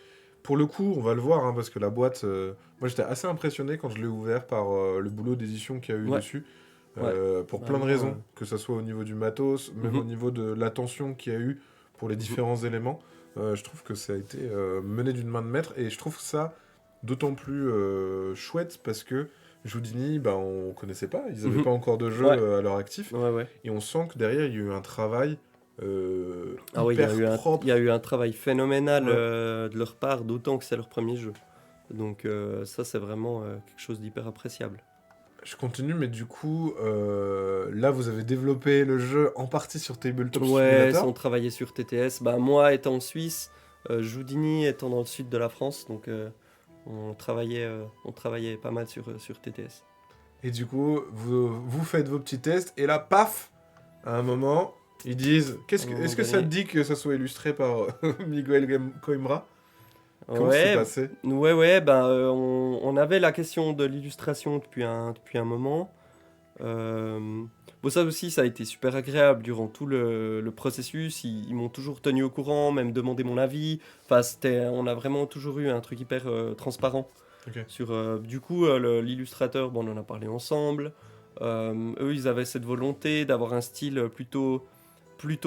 Pour le coup, on va le voir, hein, parce que la boîte, moi j'étais assez impressionné quand je l'ai ouvert par le boulot d'édition qu'il y a eu Ouais. dessus, Ouais. pour Bah plein de non, raisons, que ça soit au niveau du matos, même Mhm. au niveau de l'attention qu'il y a eu pour les différents éléments. Je trouve que ça a été mené d'une main de maître, et je trouve ça d'autant plus chouette parce que Houdini, bah, on connaissait pas, ils n'avaient Mhm. pas encore de jeu Ouais. à leur actif, Ouais. et on sent que derrière, il y a eu un travail Ah oui, il y a hyper eu propre. il y a eu un travail phénoménal Ouais. de leur part, d'autant que c'est leur premier jeu. Donc ça, c'est vraiment quelque chose d'hyper appréciable. Je continue, mais du coup, là, vous avez développé le jeu en partie sur Tabletop Ouais, Simulator. on travaillait sur TTS. Bah, moi étant en Suisse, Houdini étant dans le sud de la France, donc on travaillait pas mal sur TTS. Et du coup, vous faites vos petits tests, et là, paf, à un moment, ils disent, À un moment est-ce que ça te donné. dit que ça soit illustré par Miguel Coimbra? Comment ça s'est Ouais, passé? ouais, ben, on avait la question de l'illustration depuis un moment. Bon, ça aussi, ça a été super agréable durant tout le processus. Ils m'ont toujours tenu au courant, même demandé mon avis. Enfin, on a vraiment toujours eu un truc hyper transparent. Ok. Du coup, l'illustrateur, bon, on en a parlé ensemble. Eux, ils avaient cette volonté d'avoir un style plutôt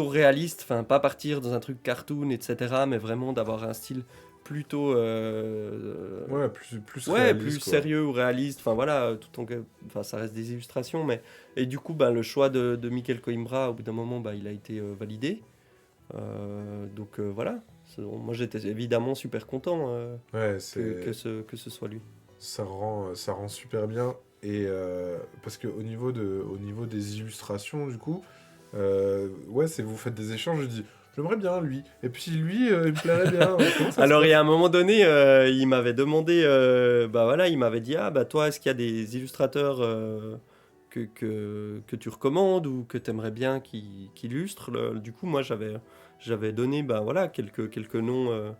réaliste. Enfin, pas partir dans un truc cartoon, etc. Mais vraiment d'avoir un style plutôt Ouais, plus ouais, réaliste, plus quoi. sérieux ou réaliste, enfin voilà, enfin ça reste des illustrations, mais et du coup, le choix de Michael Coimbra, au bout d'un moment, il a été validé. Donc voilà. Moi j'étais évidemment super content Ouais, que ce soit lui. ça rend super bien. Et parce que au niveau des illustrations, du coup, ouais, vous faites des échanges, je dis, j'aimerais bien lui. Et puis lui, il me plairait bien. Comment ça se Alors il y passe? a un moment donné, il m'avait demandé, bah voilà, il m'avait dit, ah bah toi, est-ce qu'il y a des illustrateurs que tu recommandes ou que tu aimerais bien qui illustrent. Du coup, moi, j'avais donné voilà, quelques noms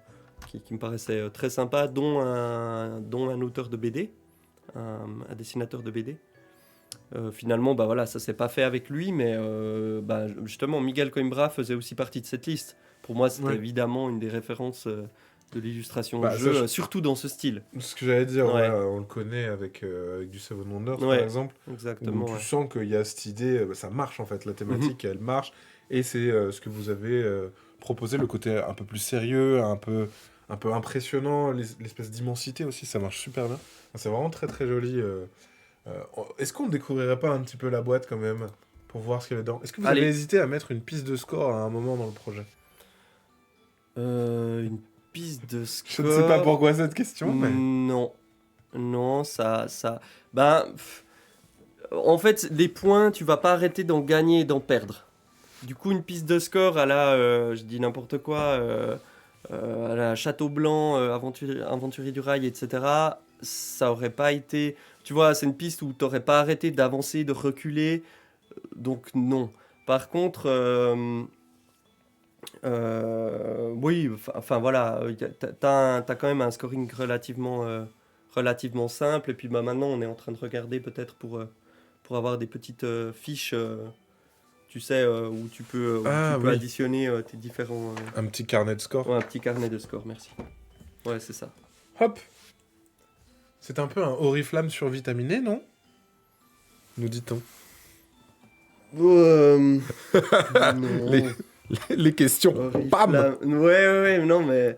qui me paraissaient très sympas, dont un auteur de BD, un dessinateur de BD. Finalement, voilà, ça s'est pas fait avec lui, mais justement, Miguel Coimbra faisait aussi partie de cette liste. Pour moi, c'était évidemment une des références de l'illustration de jeu, surtout dans ce style. Ce que j'allais dire, on le connaît avec du Seven Wonders, par exemple. Exactement. Où tu sens qu'il y a cette idée, ça marche en fait, la thématique, elle marche. Et c'est ce que vous avez proposé, le côté un peu plus sérieux, un peu impressionnant, l'espèce d'immensité aussi, ça marche super bien. C'est vraiment très très joli. Est-ce qu'on ne découvrirait pas un petit peu la boîte quand même pour voir ce qu'il y a dedans? Est-ce que vous avez hésité à mettre une piste de score à un moment dans le projet? Une piste de score... Je ne sais pas pourquoi cette question, mais... Non, ça... En fait, les points, tu vas pas arrêter d'en gagner et d'en perdre. Du coup, une piste de score à la... je dis n'importe quoi... à la Château Blanc, Aventurier du Rail, etc., ça aurait pas été... Tu vois, c'est une piste où tu n'aurais pas arrêté d'avancer, de reculer, donc non. Par contre, oui, enfin voilà, t'as quand même un scoring relativement simple, et puis maintenant on est en train de regarder peut-être pour avoir des petites fiches... tu sais, où tu peux additionner tes différents... Un petit carnet de score. Ouais, un petit carnet de score, merci. Ouais, c'est ça. Hop. C'est un peu un oriflamme survitaminé, non? Nous dit-on. Non. les questions. Bam. Ouais, non, mais...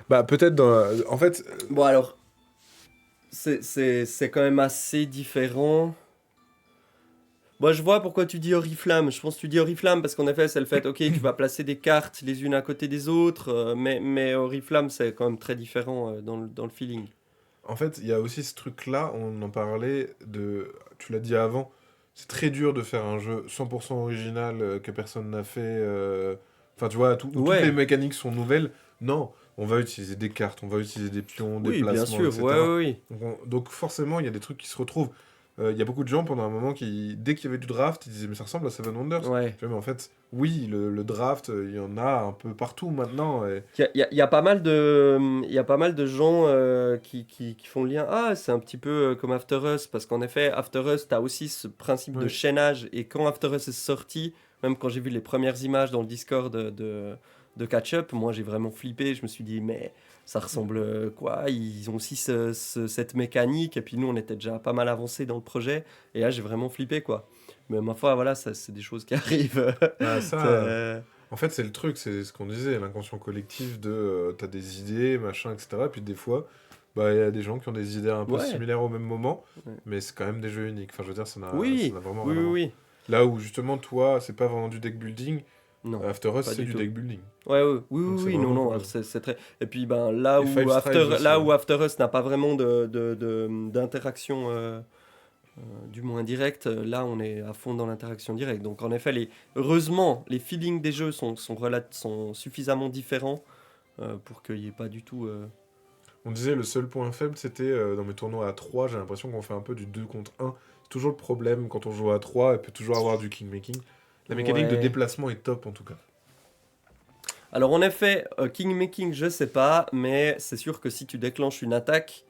Peut-être dans... En fait... Bon, alors... C'est quand même assez différent... Moi, je vois pourquoi tu dis Oriflamme. Je pense que tu dis Oriflamme parce qu'en effet, c'est le fait, ok, tu vas placer des cartes les unes à côté des autres, mais Oriflamme, c'est quand même très différent dans le feeling. En fait, il y a aussi ce truc-là, on en parlait, tu l'as dit avant, c'est très dur de faire un jeu 100% original que personne n'a fait. Enfin, tu vois, toutes les mécaniques sont nouvelles. Non, on va utiliser des cartes, on va utiliser des pions, des placements, bien sûr, etc. Oui. Donc forcément, il y a des trucs qui se retrouvent. Il y a beaucoup de gens pendant un moment qui, dès qu'il y avait du draft, ils disaient mais ça ressemble à Seven Wonders. Ouais. Tu vois, mais en fait, oui, le draft, il y en a un peu partout maintenant. Et... Il y a pas mal de gens qui font le lien. Ah, c'est un petit peu comme After Us, parce qu'en effet, After Us, tu as aussi ce principe de chaînage. Et quand After Us est sorti, même quand j'ai vu les premières images dans le Discord de Catch Up, moi j'ai vraiment flippé. Je me suis dit, mais ça ressemble quoi? Ils ont aussi cette mécanique. Et puis nous, on était déjà pas mal avancé dans le projet. Et là, j'ai vraiment flippé, quoi. Mais ma foi, voilà, ça, c'est des choses qui arrivent. En fait, c'est le truc, c'est ce qu'on disait, l'inconscient collectif de t'as des idées, machin, etc. Et puis des fois, il y a des gens qui ont des idées un peu similaires au même moment, mais c'est quand même des jeux uniques. Enfin, je veux dire, ça n'a vraiment rien à voir. Là où justement, toi, c'est pas vraiment du deck building. Non, After Us, c'est du deck building. Oui, non, c'est très... Et puis, là où After Us n'a pas vraiment d'interaction... du moins direct, là on est à fond dans l'interaction directe. Donc en effet, heureusement, les feelings des jeux sont suffisamment différents pour qu'il n'y ait pas du tout... On disait le seul point faible, c'était dans mes tournois à 3, j'ai l'impression qu'on fait un peu du 2 contre 1. C'est toujours le problème quand on joue à 3, il peut toujours avoir du kingmaking. La mécanique de déplacement est top en tout cas. Alors en effet, kingmaking, je sais pas, mais c'est sûr que si tu déclenches une attaque,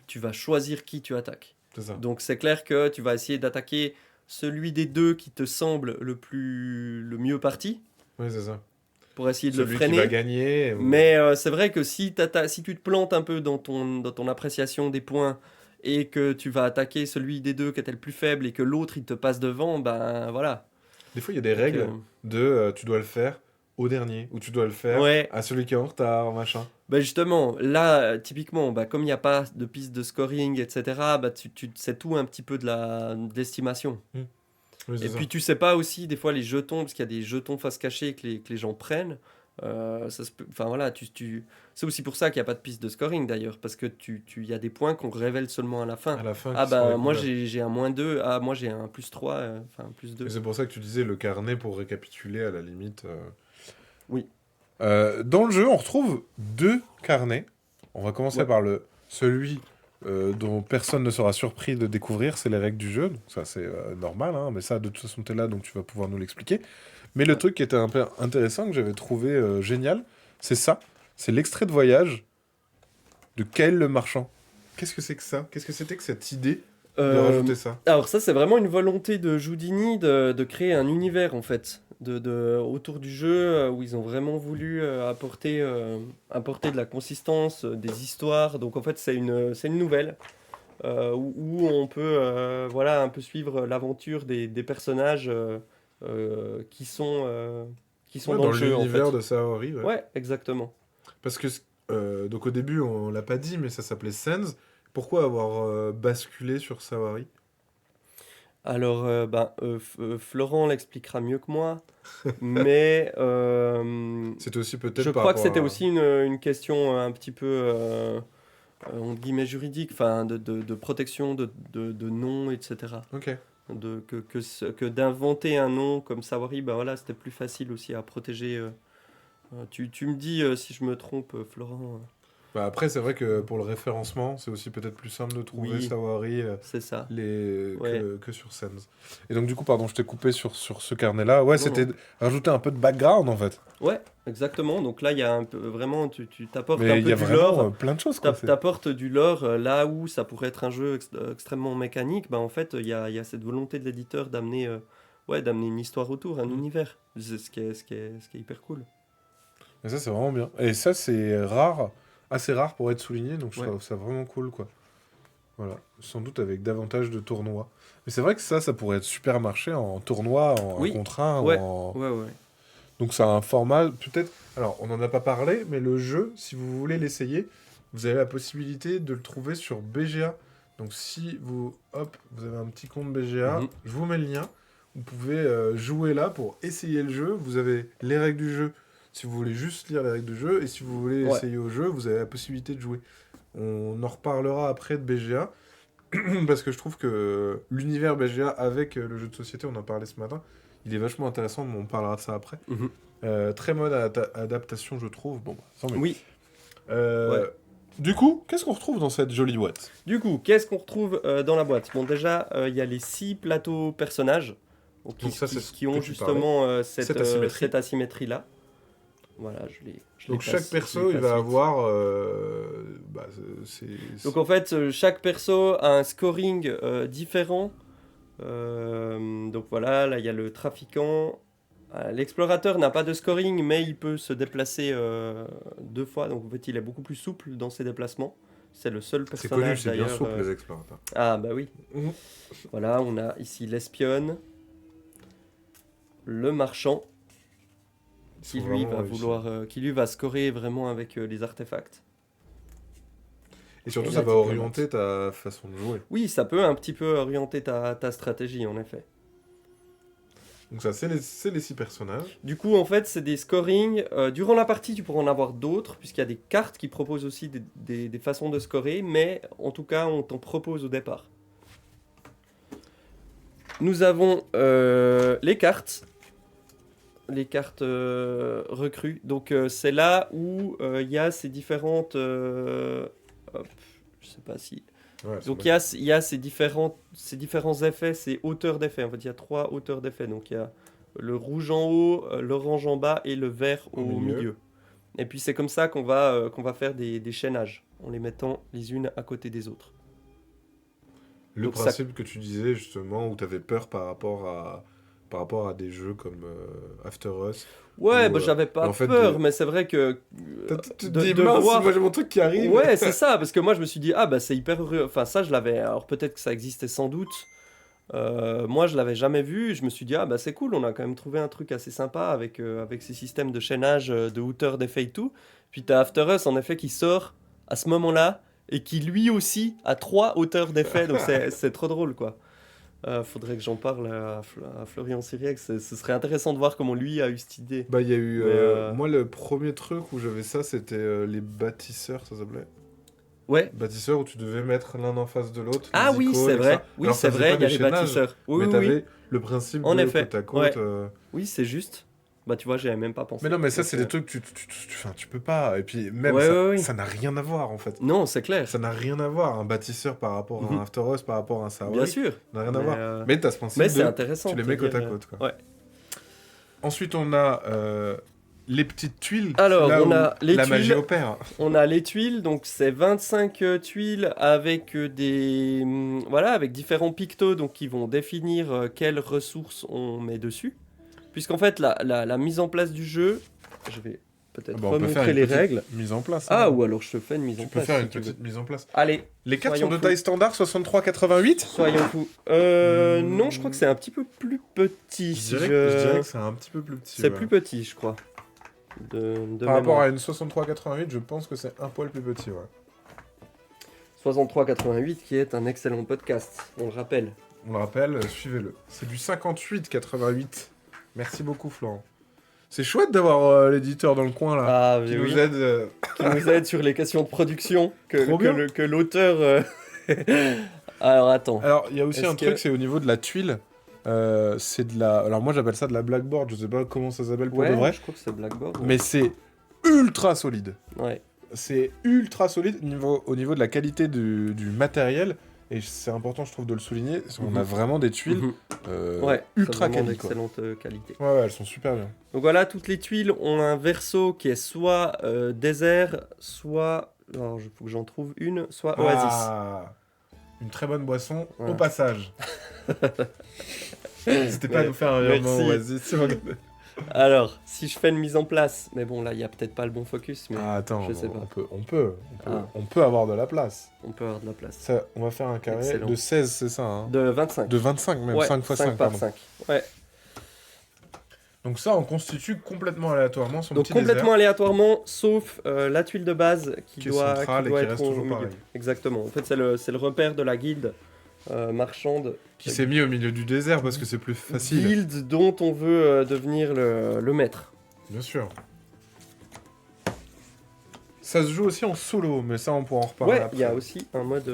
tu vas choisir qui tu attaques. Donc c'est clair que tu vas essayer d'attaquer celui des deux qui te semble le mieux parti. Oui, c'est ça. Pour essayer de le freiner. Celui qui va gagner. Mais c'est vrai que si tu te plantes un peu dans ton appréciation des points et que tu vas attaquer celui des deux qui était le plus faible et que l'autre il te passe devant, voilà. Des fois il y a des règles tu dois le faire au dernier, ou tu dois le faire à celui qui est en retard, machin. Justement, là, typiquement, comme il n'y a pas de piste de scoring, etc., c'est tout un petit peu de l'estimation. Oui, et puis tu sais pas aussi, des fois, les jetons, parce qu'il y a des jetons face cachée que les gens prennent. Voilà, c'est aussi pour ça qu'il n'y a pas de piste de scoring d'ailleurs, parce que y a des points qu'on révèle seulement à la fin. Moi j'ai un -2, moi j'ai un +3, un +2. Et c'est pour ça que tu disais le carnet pour récapituler à la limite. Oui. Dans le jeu, on retrouve 2 carnets. On va commencer par celui dont personne ne sera surpris de découvrir, c'est les règles du jeu. Donc ça, c'est normal, hein, mais ça, de toute façon, t'es là, donc tu vas pouvoir nous l'expliquer. Mais le truc qui était un peu intéressant, que j'avais trouvé génial, c'est ça. C'est l'extrait de voyage de Kael le marchand. Qu'est-ce que c'est que ça? Qu'est-ce que c'était que cette idée de rajouter ça? Alors ça, c'est vraiment une volonté de Houdini de créer un univers, en fait, autour du jeu, où ils ont vraiment voulu apporter de la consistance, des histoires. Donc en fait, c'est une nouvelle où on peut voilà, un peu suivre l'aventure des personnages qui sont Ouais, dans dans le jeu, en l'univers fait. de Saori, ouais. Ouais, exactement. Parce que, donc au début, on l'a pas dit, mais ça s'appelait Sense. Pourquoi avoir basculé sur Saori? Alors, Florent l'expliquera mieux que moi, mais C'était aussi peut-être je par crois que rapport c'était à... aussi une question un petit peu, entre guillemets, juridique, enfin, de protection de nom, etc. Ok. Que d'inventer un nom comme Sawari, bah voilà, c'était plus facile aussi à protéger. Tu me dis si je me trompe, Florent. Bah après, c'est vrai que pour le référencement, c'est aussi peut-être plus simple de trouver Oui, Sawari c'est ça. Ouais. que sur Sense. Et donc, du coup, pardon, je t'ai coupé sur ce carnet-là. Ouais, Non, c'était non. rajouter un peu de background, en fait. Ouais, exactement. Donc là, il y a un peu, vraiment, tu t'apportes un Mais il y peu a du vraiment lore. plein de choses, quoi. T'apportes du lore là où ça pourrait être un jeu extrêmement mécanique. Bah, en fait, il y a cette volonté de l'éditeur d'amener ouais, d'amener une histoire autour, un Mm. univers. C'est ce qui est hyper cool. Et ça, c'est vraiment bien. Et ça, c'est rare, assez rare pour être souligné, donc je Ouais. trouve ça vraiment cool, quoi. Voilà. Sans doute avec davantage de tournois. Mais c'est vrai que ça pourrait être super marché en tournoi, en un Oui, contre un, ouais, en... ouais. Donc ça a un format, peut-être... Alors, on n'en a pas parlé, mais le jeu, si vous voulez l'essayer, vous avez la possibilité de le trouver sur BGA. Donc si vous, hop, vous avez un petit compte BGA, Mhm. je vous mets le lien. Vous pouvez jouer là pour essayer le jeu. Vous avez les règles du jeu si vous voulez juste lire les règles du jeu. Et si vous voulez Ouais. essayer au jeu, vous avez la possibilité de jouer. On en reparlera après de BGA. Parce que je trouve que l'univers BGA avec le jeu de société, on en parlait ce matin, il est vachement intéressant, mais on parlera de ça après. Mhm. Très mode adaptation, je trouve. Bon, bah, tant mieux. Oui, Euh, ouais. Du coup, qu'est-ce qu'on retrouve dans cette jolie boîte? Du coup, qu'est-ce qu'on retrouve dans la boîte? Bon, déjà, il y a les 6 plateaux personnages donc, Donc ça, c'est ce qui que ont tu parlais. justement Cette asymétrie. cette asymétrie-là. Voilà, je les Donc chaque passe- je perso, les il passe va vite. avoir... Donc en fait, chaque perso a un scoring différent. Donc voilà, là il y a le trafiquant. L'explorateur n'a pas de scoring, mais il peut se déplacer 2 fois. Donc en fait, il est beaucoup plus souple dans ses déplacements. C'est le seul C'est connu, personnage c'est bien d'ailleurs. souple, les explorateurs. Ah bah oui. Mhm. Voilà, on a ici l'espionne, le marchand, Ils qui sont lui vraiment va réussis. vouloir, qui lui va scorer vraiment avec les artefacts. Et surtout, Et ça la va diplomate. orienter ta façon de jouer. Oui, ça peut un petit peu orienter ta stratégie en effet. Donc ça, c'est les 6 personnages. Du coup, en fait, c'est des scorings. Durant la partie, tu pourras en avoir d'autres, puisqu'il y a des cartes qui proposent aussi des façons de scorer, mais en tout cas, on t'en propose au départ. Nous avons les cartes. Les cartes recrues. Donc, c'est là où il y a ces différentes. Hop, je sais pas si. Ouais, c'est Donc, vrai. il y a ces différents effets, ces hauteurs d'effets. En fait, il y a 3 hauteurs d'effets. Donc, il y a le rouge en haut, l'orange en bas et le vert Au au milieu. milieu. Et puis, c'est comme ça qu'on va faire des chaînages, en les mettant les unes à côté des autres. Le Donc ça- principe que tu disais, justement, où tu avais peur par rapport à des jeux comme After Us. Ouais, Ou, bah, j'avais pas en fait, peur, mais c'est vrai que Tu te de, dis, de mince, voir... moi j'ai mon truc qui arrive. Ouais, c'est ça, parce que moi je me suis dit, ah bah c'est hyper heureux. Enfin, ça je l'avais. Alors peut-être que ça existait sans doute. Moi je l'avais jamais vu. Je me suis dit, ah bah c'est cool, on a quand même trouvé un truc assez sympa avec ces systèmes de chaînage, de hauteur d'effet et tout. Puis t'as After Us en effet qui sort à ce moment-là et qui lui aussi a 3 hauteurs d'effet. Donc c'est trop drôle quoi. Faudrait que j'en parle à Florian Siriac. Ce serait intéressant de voir comment lui a eu cette idée. Bah, il y a eu. Mais, Moi, le premier truc où j'avais ça, c'était les bâtisseurs, ça s'appelait. Ouais. Bâtisseurs où tu devais mettre l'un en face de l'autre. Ah les oui, icônes c'est et vrai. ça. Oui, Alors, c'est ça faisait vrai, pas il y a des les chaînages, bâtisseurs. Oui, mais oui, t'avais oui. le principe En de effet, côte à côte. ouais. Oui, c'est juste. Bah tu vois, j'y avais même pas pensé. Mais non, mais ça, Donc, c'est des trucs que enfin, tu peux pas. Et puis, même, Ouais, ça, ouais, ouais. ça n'a rien à voir, en fait. Non, c'est clair. Ça n'a rien à voir. Un bâtisseur par rapport à Mhm. un After Us, par rapport à un Saori, Bien sûr. ça n'a rien à Mais, voir. Mais t'as ce principe Mais c'est de... intéressant. Tu les de mets côte à dire, côte, quoi. Ouais. Ensuite, on a les petites tuiles. Alors, c'est là on où a les la tuiles. magie opère. On a les tuiles, donc c'est 25 tuiles avec voilà, avec différents pictos donc qui vont définir quelles ressources on met dessus. Puisqu'en fait, la mise en place du jeu, je vais peut-être On peut faire remontrer une les petite règles. mise en place. Ah, hein. ou alors je te fais une mise Tu en peux place. faire si une tu veux. petite mise en place. Allez, Les cartes sont soyons de fous. taille standard, 63-88. Soyons fous. Non, je crois que c'est un petit peu plus petit. Je si dirais, je- je dirais que c'est un petit peu plus petit. C'est ouais. plus petit, je crois. De Par rapport mémoire. à une 63-88, je pense que c'est un poil plus petit. Ouais. 63-88 qui est un excellent podcast, on le rappelle. On le rappelle, suivez-le. C'est du 58-88. Merci beaucoup, Florent. C'est chouette d'avoir l'éditeur dans le coin là. Ah, Qui mais nous oui. aide. Qui nous aide sur les questions de production Trop bien. que l'auteur. Alors attends. Alors, il y a aussi Est-ce un truc, que- c'est au niveau de la tuile. C'est de la. Alors, moi, j'appelle ça de la blackboard. Je sais pas comment ça s'appelle pour Ouais, de vrai. je crois que c'est Blackboard. Mais c'est ultra solide. Ouais. C'est ultra solide au niveau de la qualité du matériel. Et c'est important, je trouve, de le souligner. On a vraiment des tuiles Mhm. Ouais, ultra c'est vraiment quali, quoi. d'excellente qualité. Ouais, ouais, elles sont super bien. Donc voilà, toutes les tuiles ont un verso qui est soit désert, soit. Alors, il faut que j'en trouve une, soit oasis. Ah, une très bonne boisson Ouais. au passage. N'hésitez pas à nous faire un virement merci. oasis. si vous regardez. Alors, si je fais une mise en place, mais bon, là, il n'y a peut-être pas le bon focus, mais Ah, attends, je sais pas. on peut avoir de la place. On peut avoir de la place. Ça, on va faire un carré Excellent. de 16, c'est ça hein. De 25. De 25 même, Ouais, 5 x 5, par pardon. 5. Ouais. Donc ça, on constitue complètement aléatoirement son Donc petit complètement aléatoirement, sauf la tuile de base qui Qui est doit, centrale qui doit et qui être reste au toujours milieu. pareil. Exactement. En fait, c'est le repère de la guilde marchande. qui s'est mis au milieu du désert parce que c'est plus facile. Guilde dont on veut devenir le maître. Bien sûr. Ça se joue aussi en solo, mais ça, on pourra en reparler Ouais, après. il y a aussi un mode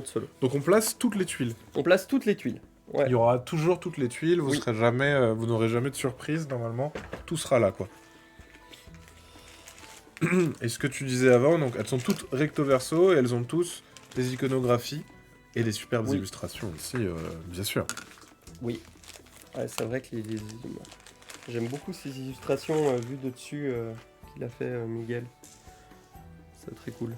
solo. Donc on place toutes les tuiles. On place toutes les tuiles. Ouais. Il y aura toujours toutes les tuiles, vous Oui. serez jamais, vous n'aurez jamais de surprise normalement, tout sera là quoi. Et ce que tu disais avant, donc elles sont toutes recto verso et elles ont tous des iconographies et des superbes Oui. illustrations aussi, bien sûr. Oui. Ouais, c'est vrai que j'aime beaucoup ces illustrations vues de dessus qu'il a fait Miguel. C'est très cool.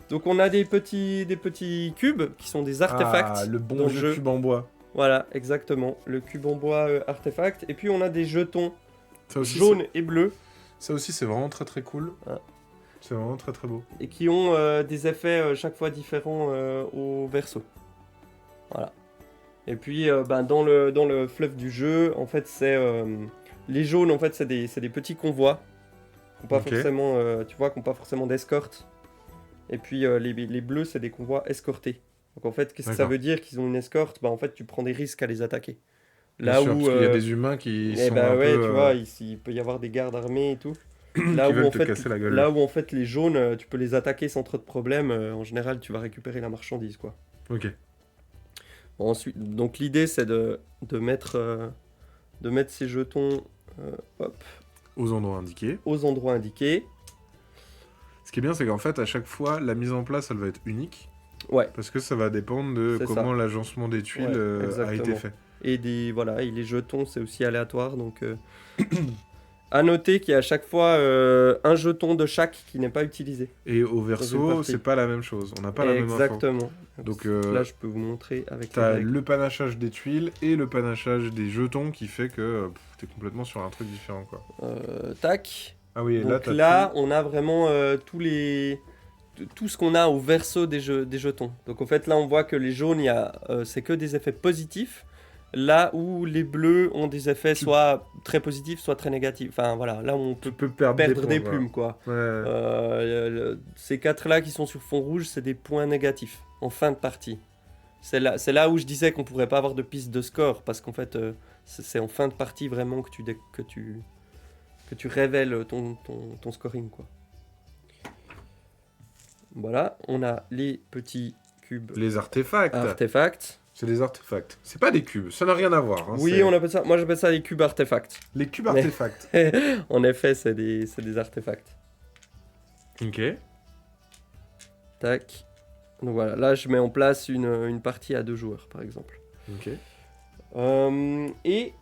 Donc on a des petits cubes qui sont des artefacts. Ah, le dans bon le vieux jeu. cube en bois. Voilà, exactement. Le cube en bois artefact. Et puis on a des jetons Ça aussi, jaunes et bleus ça aussi, c'est vraiment très très cool. Ah. C'est vraiment très très beau. et qui ont des effets chaque fois différents au verso. Voilà. Et puis dans le fluff du jeu, en fait, c'est les jaunes, en fait, c'est des petits convois qui n'ont pas Ok. forcément, tu vois, qui n'ont pas forcément d'escorte. Et puis les bleus, c'est des convois escortés. Donc en fait, qu'est-ce que ça D'accord. veut dire qu'ils ont une escorte? Bah en fait, tu prends des risques à les attaquer. Bien Là sûr, où parce qu'il y a des humains qui eh sont bah un ouais, peu, tu vois, ici, il peut y avoir des gardes armés et tout. Là qui où, veulent en te fait, casser la gueule. là où en fait les jaunes, tu peux les attaquer sans trop de problèmes. En général, tu vas récupérer la marchandise, quoi. Ok. Bon, ensuite, donc l'idée c'est de mettre ces jetons hop, Aux endroits indiqués. aux endroits indiqués. Ce qui est bien, c'est qu'en fait, à chaque fois, la mise en place, elle va être unique. Ouais. Parce que ça va dépendre de C'est comment l'agencement des tuiles Ouais, a été exactement. fait. Et voilà, et les jetons c'est aussi aléatoire, donc à noter qu'il y a à chaque fois un jeton de chaque qui n'est pas utilisé. Et au Dans une verso, partie. c'est pas la même chose. On n'a pas la même info. Exactement. Donc, Là je peux vous montrer avec les T'as règles. le panachage des tuiles et le panachage des jetons qui fait que t'es complètement sur un truc différent, quoi. Tac. Ah oui, et là, Donc t'as là, on a vraiment tout ce qu'on a au verso des jetons. Donc en fait là on voit que les jaunes, c'est que des effets positifs. Là où les bleus ont des effets soit très positifs, soit très négatifs. Enfin voilà, là on peut tu peux perdre perdre des points, plumes quoi. voilà. Ouais. Ces quatre-là qui sont sur fond rouge, c'est des points négatifs en fin de partie. C'est là où je disais qu'on pourrait pas avoir de piste de score parce qu'en fait c'est en fin de partie vraiment que tu révèles ton scoring quoi. Voilà, on a les petits cubes Les artefacts. artefacts. C'est des artefacts. C'est pas des cubes, ça n'a rien à voir. Hein, Oui, c'est- on appelle ça. Moi, j'appelle ça les cubes artefacts. Les cubes Mais- artefacts. En effet, c'est des artefacts. Ok. Tac. Donc voilà, là, je mets en place une partie à 2 joueurs, par exemple. Ok. Et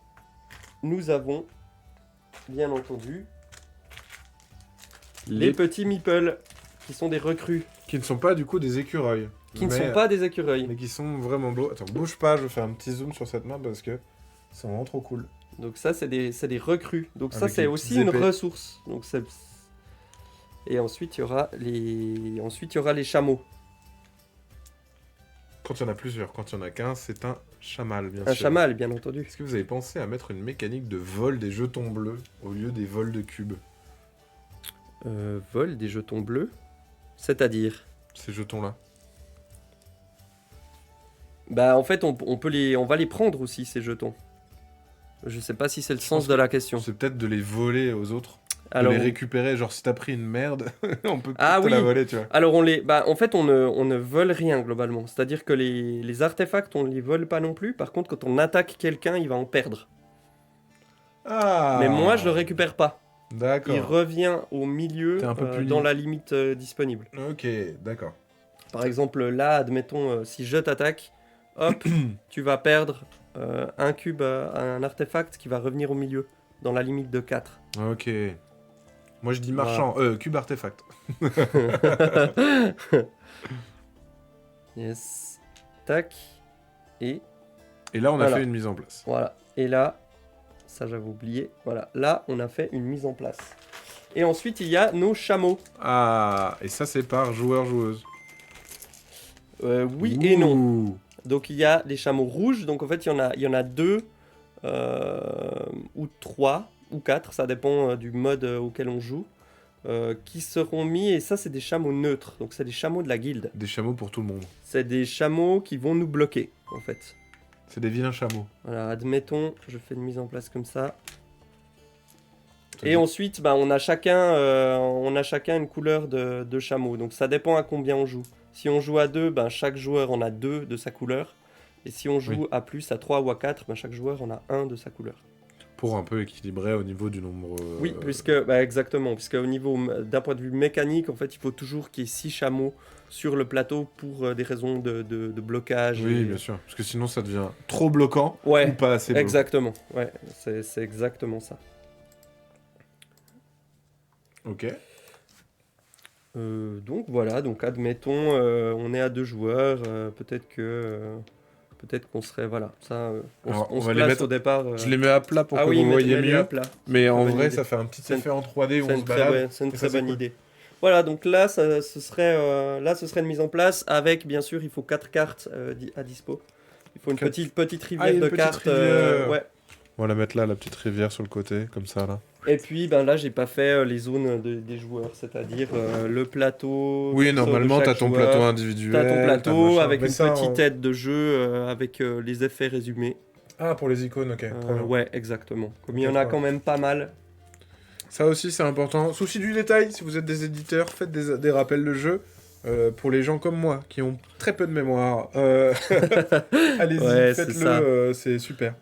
nous avons, bien entendu, les petits meeples, qui sont des recrues, Qui ne sont pas du coup des écureuils. qui ne Mais- sont pas des écureuils. Mais qui sont vraiment beaux. Attends, bouge pas, je vais faire un petit zoom sur cette map parce que ils sont vraiment trop cool. Donc ça, c'est des recrues. Donc ça, Avec c'est les aussi petites une épées. ressource. Donc et ensuite, il y aura les chameaux. Quand il y en a plusieurs, quand il y en a qu'un, c'est un chamal, bien Un sûr. chamal, bien entendu. Est-ce que vous avez pensé à mettre une mécanique de vol des jetons bleus au lieu des vols de cubes? Vol des jetons bleus. C'est-à-dire Ces jetons-là. Bah, en fait, on va les prendre aussi, ces jetons. Je sais pas si c'est le sens pense de la question. C'est peut-être de les voler aux autres. Alors, De les récupérer. Genre, si t'as pris une merde, on peut peut-être Ah te la oui. voler, tu vois. alors en fait, on ne vole rien globalement. C'est-à-dire que les artefacts, on les vole pas non plus. Par contre, quand on attaque quelqu'un, il va en perdre. Ah. Mais moi, je le récupère pas. Il D'accord. revient au milieu T'es un peu puni. dans la limite disponible. Ok, d'accord. Par exemple, là, admettons, si je t'attaque, hop, tu vas perdre un cube, un artefact qui va revenir au milieu, dans la limite de 4. Ok. Moi, je dis marchand. Cube artefact. Yes. Tac. Et Et là, on a Voilà. fait une mise en place. voilà. Et là, ça j'avais oublié. Voilà. Là, on a fait une mise en place. Et ensuite, il y a nos chameaux. Ah, et ça, c'est par joueur-joueuse. Oui et non. Ouh. Donc il y a les chameaux rouges, donc en fait il y en a 2 ou 3 ou 4, ça dépend du mode auquel on joue, qui seront mis, et ça c'est des chameaux neutres, donc c'est des chameaux de la guilde. Des chameaux pour tout le monde. C'est des chameaux qui vont nous bloquer en fait. C'est des vilains chameaux. Voilà, admettons, je fais une mise en place comme ça. Ça Et dit- ensuite, bah, on a chacun une couleur de chameau, donc ça dépend à combien on joue. Si on joue à 2, ben, chaque joueur en a 2 de sa couleur. Et si on joue Oui. à plus, à 3 ou à 4, ben, chaque joueur en a 1 de sa couleur. Pour un peu équilibrer au niveau du nombre. Oui, exactement. Puisque au niveau, d'un point de vue mécanique, en fait, il faut toujours qu'il y ait 6 chameaux sur le plateau pour des raisons de blocage. Oui, et- bien sûr. Parce que sinon, ça devient trop bloquant Ouais, ou pas assez bloquant. exactement. Ouais, c'est exactement ça. Ok. Donc voilà, donc admettons, on est à 2 joueurs, peut-être qu'on serait, voilà, ça, Alors, on on se va les place mettre- au départ. Je les mets à plat pour Ah que oui, vous voyez mets-les mieux. à plat. Mais en bonne vrai, idée. ça fait un petit C'est effet en 3D où C'est on se une, très balade. bonne, c'est une et ça, très c'est bonne cool. idée. Voilà, donc là, ce serait une mise en place avec, bien sûr, il faut 4 cartes à dispo. Il faut une Quatre- petite rivière Ah, une de petite cartes. rivière. Ouais. On va la mettre là, la petite rivière sur le côté, comme ça là. Et puis, ben là, j'ai pas fait les zones des joueurs, c'est-à-dire le plateau. Oui, perso de normalement, chaque t'as ton joueur. plateau individuel. T'as ton plateau machin. avec Mais une ça, petite aide de jeu avec les effets résumés. Ah, pour les icônes, ok. Trop bien. Ouais, exactement. Comme il y Ok, en a trop quand bien. même pas mal. Ça aussi, c'est important. Souci du détail, si vous êtes des éditeurs, faites des rappels de jeu. Pour les gens comme moi, qui ont très peu de mémoire, allez-y, Ouais, c'est faites-le, ça. c'est super.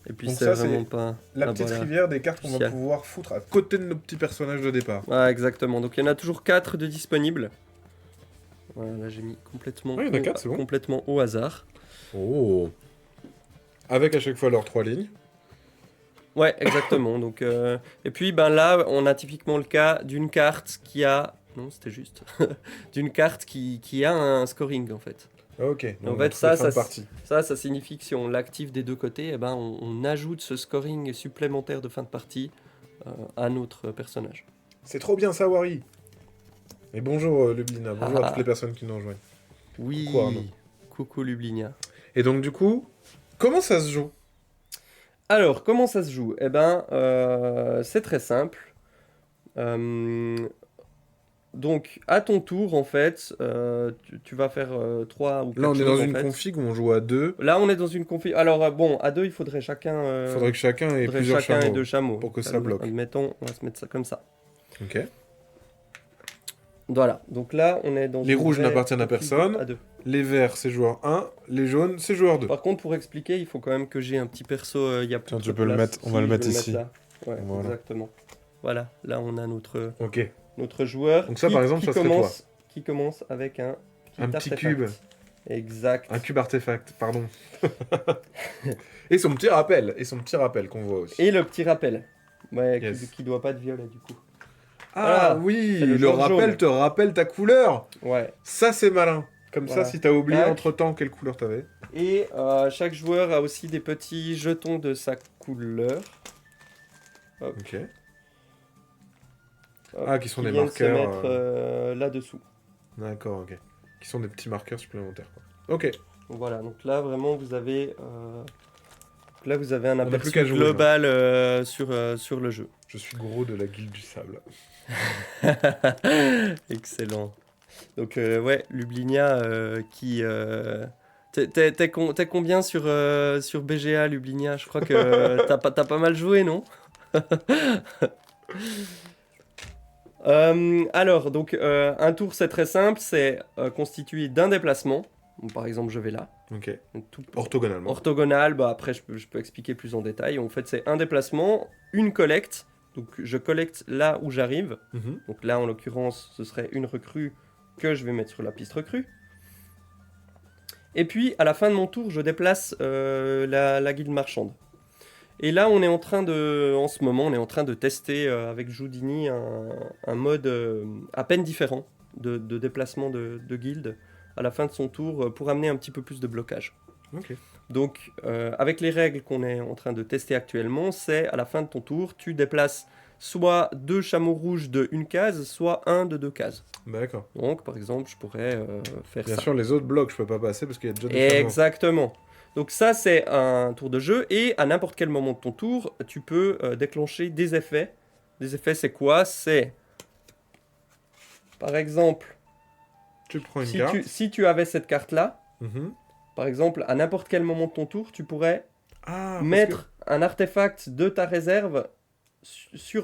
Et puis Donc c'est ça, vraiment c'est pas. La Ah, petite voilà. rivière des cartes qu'on va Crucial. pouvoir foutre à côté de nos petits personnages de départ. Ouais, exactement. Donc il y en a toujours 4 de disponibles. Voilà, là j'ai mis complètement, Ouais, il y en a quatre, c'est bon. complètement au hasard. Oh. Avec à chaque fois leurs 3 lignes. Ouais, exactement. Donc, et puis ben là, on a typiquement le cas d'une carte qui a. Non, c'était juste. D'une carte qui a un scoring en fait. Ok. En donc fait, toutes ça, les fins de ça, partie. Ça signifie que si on l'active des deux côtés, eh ben, on ajoute ce scoring supplémentaire de fin de partie à notre personnage. C'est trop bien ça, Wari. Et bonjour Lublina, bonjour Ah. à toutes les personnes qui nous rejoignent. Oui. Coucou, Arnaud. Coucou Lublinia. Et donc du coup, comment ça se joue? Alors, comment ça se joue? Eh ben, c'est très simple. Donc, à ton tour, en fait, tu vas faire 3 ou 4 Là, on est choses, dans en une fait. config où on joue à 2. Là, on est dans une config. Alors, bon, à 2, il faudrait chacun. Il faudrait que chacun ait faudrait plusieurs chacun ait chameaux. 2 chameaux. pour que ça bloque. Admettons, on va se mettre ça comme ça. Ok. Voilà. Donc là, on est dans Les une rouges vraie n'appartiennent à config personne. à 2. Les verts, c'est joueur 1. Les jaunes, c'est joueur 2. Par contre, pour expliquer, il faut quand même que j'ai un petit perso. Il y a plus Tiens, de tu peux le place. mettre, on va le je mettre vais ici. là. Ouais, Voilà. exactement. Voilà, là on a Ok. notre joueur. Donc ça, par exemple, ça serait qui commence avec un Un petit artefact. cube. Exact. Un cube artefact, pardon. Et son petit rappel. Qu'on voit aussi. Et le petit rappel. Ouais, Yes. qui doit pas être violet du coup. Ah Voilà, oui, c'est le le jaune rappel jaune. te rappelle ta couleur. Ouais. Ça, c'est malin. Comme Voilà. ça, si t'as oublié Tac. entre-temps quelle couleur t'avais. Et chaque joueur a aussi des petits jetons de sa couleur. Ok. Hop, Ah, qui sont des viennent marqueurs. se mettre là-dessous. D'accord, ok. Qui sont des petits marqueurs supplémentaires. Quoi. Ok. Voilà, donc là vraiment vous avez un n'a plus aperçu qu'à jouer, global sur le jeu. Je suis gros de la guilde du sable. Excellent. Donc ouais, Lublinia qui... T'es combien sur BGA Lublinia? Je crois que t'as pas mal joué, non? Alors, donc un tour c'est très simple, c'est constitué d'un déplacement. Donc, par exemple, je vais là. Ok. Donc, tout Orthogonalement. orthogonal, bah, après je peux expliquer plus en détail. En fait, c'est un déplacement, une collecte. Donc je collecte là où j'arrive. Mhm. Donc là, en l'occurrence, ce serait une recrue que je vais mettre sur la piste recrue. Et puis, à la fin de mon tour, je déplace la guilde marchande. Et là, en ce moment, on est en train de tester avec Joudini un mode à peine différent de déplacement de guilde à la fin de son tour pour amener un petit peu plus de blocage. Ok. Donc, avec les règles qu'on est en train de tester actuellement, c'est à la fin de ton tour, tu déplaces soit 2 chameaux rouges de 1 case, soit 1 de 2 cases. D'accord. Donc, par exemple, je pourrais faire Bien ça. sûr, les autres blocs, je peux pas passer parce qu'il y a déjà des chameaux. Exactement. Donc ça, c'est un tour de jeu, et à n'importe quel moment de ton tour, tu peux déclencher des effets. Des effets, c'est quoi? C'est, par exemple, Tu prends une carte. si tu avais cette carte-là, Mhm. par exemple, à n'importe quel moment de ton tour, tu pourrais Ah, parce mettre un artefact de ta réserve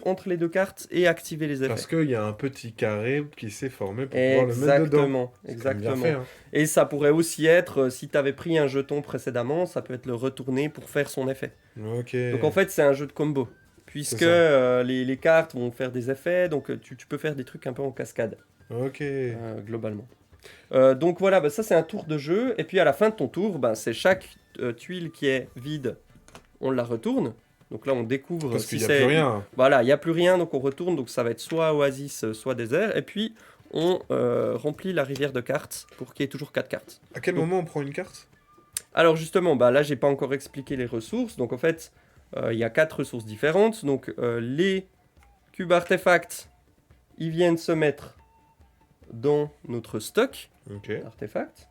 entre les deux cartes et activer les que... effets. Parce qu'il y a un petit carré qui s'est formé pour pouvoir le mettre dedans. Exactement, C'est quand même bien exactement. fait, hein. Et ça pourrait aussi être, si tu avais pris un jeton précédemment, ça peut être le retourner pour faire son effet. Ok. Donc en fait, c'est un jeu de combo. Puisque C'est ça. les cartes vont faire des effets, donc tu peux faire des trucs un peu en cascade, Ok. globalement. Donc voilà, bah, ça c'est un tour de jeu. Et puis à la fin de ton tour, bah, c'est chaque tuile qui est vide, on la retourne. Donc là, on découvre Parce si qu'il n'y a c'est... plus rien. Voilà, il n'y a plus rien, donc on retourne. Donc ça va être soit oasis, soit désert. Et puis on remplit la rivière de cartes pour qu'il y ait toujours 4 cartes. À quel Donc- moment on prend une carte? Alors justement, bah, là, j'ai pas encore expliqué les ressources. Donc en fait, il y a 4 ressources différentes. Donc les cubes artefacts, ils viennent se mettre dans notre stock Ok. artefacts.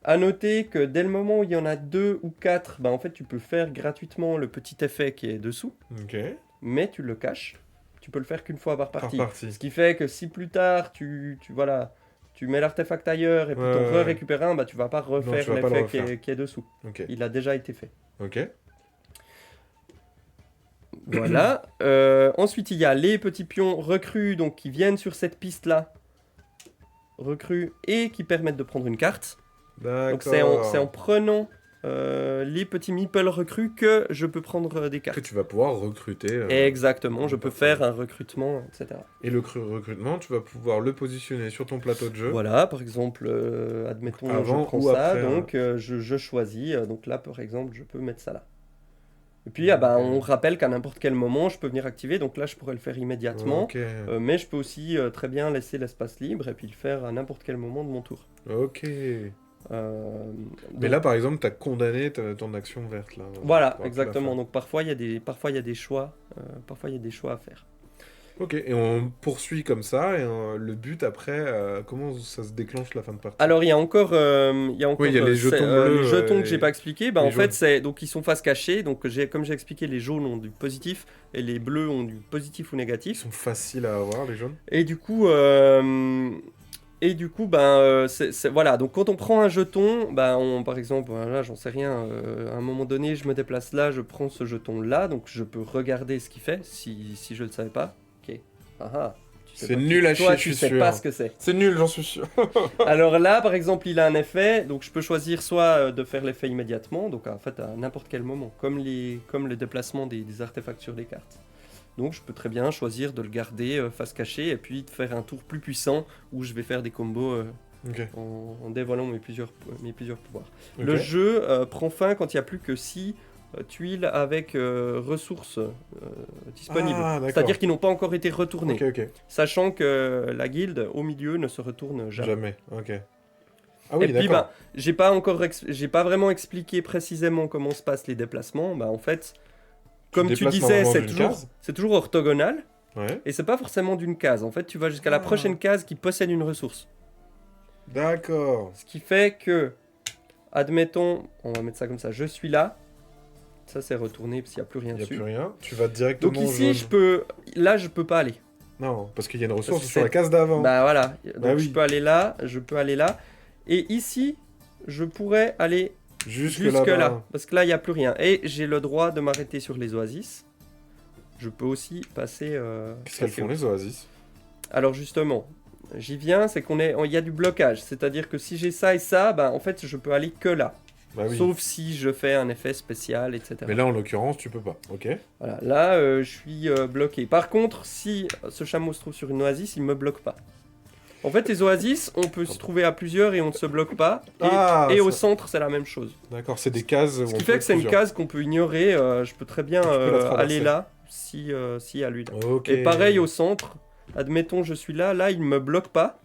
À noter que dès le moment où il y en a 2 ou 4, bah, en fait, tu peux faire gratuitement le petit effet qui est dessous, Ok. mais tu le caches. Tu peux le faire qu'une fois par partie. partie. Ce qui fait que si plus tard, tu mets l'artefact ailleurs et puis Ouais, t'en ouais. récupères un, bah, tu vas pas refaire tu vas pas le l'effet qui refaire. qui est dessous. Ok. Il a déjà été fait. Ok. Voilà. Ensuite, il y a les petits pions recrues donc, qui viennent sur cette piste-là. Recrues et qui permettent de prendre une carte. Donc c'est en prenant les petits meeples recrues que je peux prendre des que cartes. tu vas pouvoir recruter. Exactement, je peux faire un recrutement, etc. Et le recrutement, tu vas pouvoir le positionner sur ton plateau de jeu. Voilà, par exemple, admettons, Avant je prends ou ça, après, donc je choisis. Donc là, par exemple, je peux mettre ça là. Et puis, ah bah, on rappelle qu'à n'importe quel moment, je peux venir activer. Donc là, je pourrais le faire immédiatement. Ok. Mais je peux aussi très bien laisser l'espace libre et puis le faire à n'importe quel moment de mon tour. Ok. Euh, Mais donc- là, par exemple, tu as condamné ton action verte. Là, Voilà, Pour la exactement. fin. Donc parfois il y a des choix, à faire. Ok, et on poursuit comme ça, et le but après, comment ça se déclenche la fin de partie? Alors il y a encore, Oui, il y a les jetons bleus, les jetons et que j'ai pas expliqué. Bah les en fait jaunes. donc ils sont face cachée. Donc comme j'ai expliqué, les jaunes ont du positif et les bleus ont du positif ou Ils négatif. sont faciles à avoir, les jaunes. Et du coup, voilà. Donc quand on prend un jeton, par exemple, là, j'en sais rien. À un moment donné, je me déplace là, je prends ce jeton là, donc je peux regarder ce qu'il fait si je ne le savais pas. Ok. Ah ah, tu C'est nul à chier, Toi, je tu suis sais sûr. pas ce que c'est. C'est nul, j'en suis sûr. Alors là, par exemple, il a un effet, donc je peux choisir soit de faire l'effet immédiatement, donc en fait à n'importe quel moment, comme le déplacement des artefacts sur les cartes. Donc je peux très bien choisir de le garder face cachée et puis de faire un tour plus puissant où je vais faire des combos Ok. en dévoilant mes plusieurs pouvoirs. Ok. Le jeu prend fin quand il n'y a plus que 6 tuiles avec ressources disponibles. Ah, d'accord. C'est-à-dire qu'ils n'ont pas encore été retournées. Ok, ok. Sachant que la guilde au milieu ne se retourne jamais. Jamais. Ok. Ah oui, Et puis, d'accord. j'ai pas vraiment expliqué précisément comment se passent les déplacements. Bah, en fait, comme tu déplaces disais, normalement c'est d'une toujours, case. c'est toujours orthogonal. Ouais. Et c'est pas forcément d'une case. En fait, tu vas jusqu'à la Ah. prochaine case qui possède une ressource. D'accord. Ce qui fait que, admettons, on va mettre ça comme ça, je suis là. Ça, c'est retourné parce qu'il n'y a plus rien Il n'y a dessus. plus rien. Tu vas directement Donc au ici, jaune. là, je peux pas aller. Non, parce qu'il y a une ressource que sur la c'est- case d'avant. Bah voilà. Donc Bah oui. je peux aller là, je peux aller là. Et ici, je pourrais aller Jusque jusque là-bas. là. Parce que là, il n'y a plus rien. Et j'ai le droit de m'arrêter sur les oasis. Je peux aussi passer... Qu'est-ce qu'elles passer font, les oasis? Alors justement, j'y viens, c'est il y a du blocage. C'est-à-dire que si j'ai ça et ça, bah, en fait, je peux aller que là. Bah oui. Sauf si je fais un effet spécial, etc. Mais là, en l'occurrence, tu peux pas. Ok. Voilà, là, je suis bloqué. Par contre, si ce chameau se trouve sur une oasis, il me bloque pas. En fait, les oasis, on peut se trouver à plusieurs et on ne se bloque pas. Et au centre, c'est la même chose. D'accord, c'est des cases. Ce qui fait que c'est une case qu'on peut ignorer. Je peux très bien Tu peux la traverser. aller là, si y a lui là. Ok. Et pareil au centre. Admettons, je suis là. Là, il ne me bloque pas.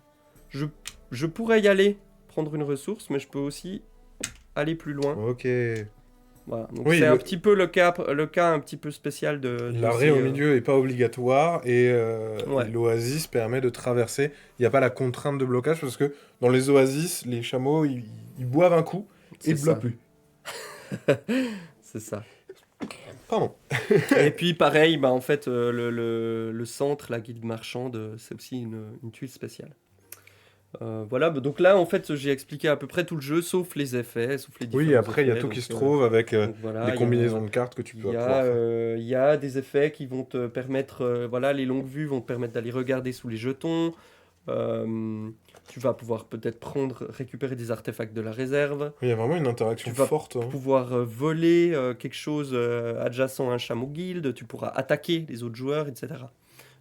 Je pourrais y aller, prendre une ressource, mais je peux aussi aller plus loin. Ok. Voilà. Donc Oui, c'est un le- petit peu le cas un petit peu spécial de L'arrêt ces, au milieu est pas obligatoire et Ouais. l'oasis permet de traverser. Il n'y a pas la contrainte de blocage parce que dans les oasis, les chameaux ils boivent un coup et C'est ils ça. bloquent plus. C'est ça. Pardon. Et puis pareil, bah, en fait, le centre, la guilde marchande, c'est aussi une tuile spéciale. Voilà, bah, donc là, en fait, j'ai expliqué à peu près tout le jeu, sauf les effets, sauf les différents Oui, après il y a effets, tout donc, qui se trouve avec donc voilà, les combinaisons de cartes que tu peux pouvoir faire. il y a des effets qui vont te permettre, voilà, les longues vues vont te permettre d'aller regarder sous les jetons. Tu vas pouvoir peut-être récupérer des artefacts de la réserve. Il y a vraiment une interaction Tu vas forte. Hein. Pouvoir voler quelque chose adjacent à un chameau guild, tu pourras attaquer les autres joueurs, etc.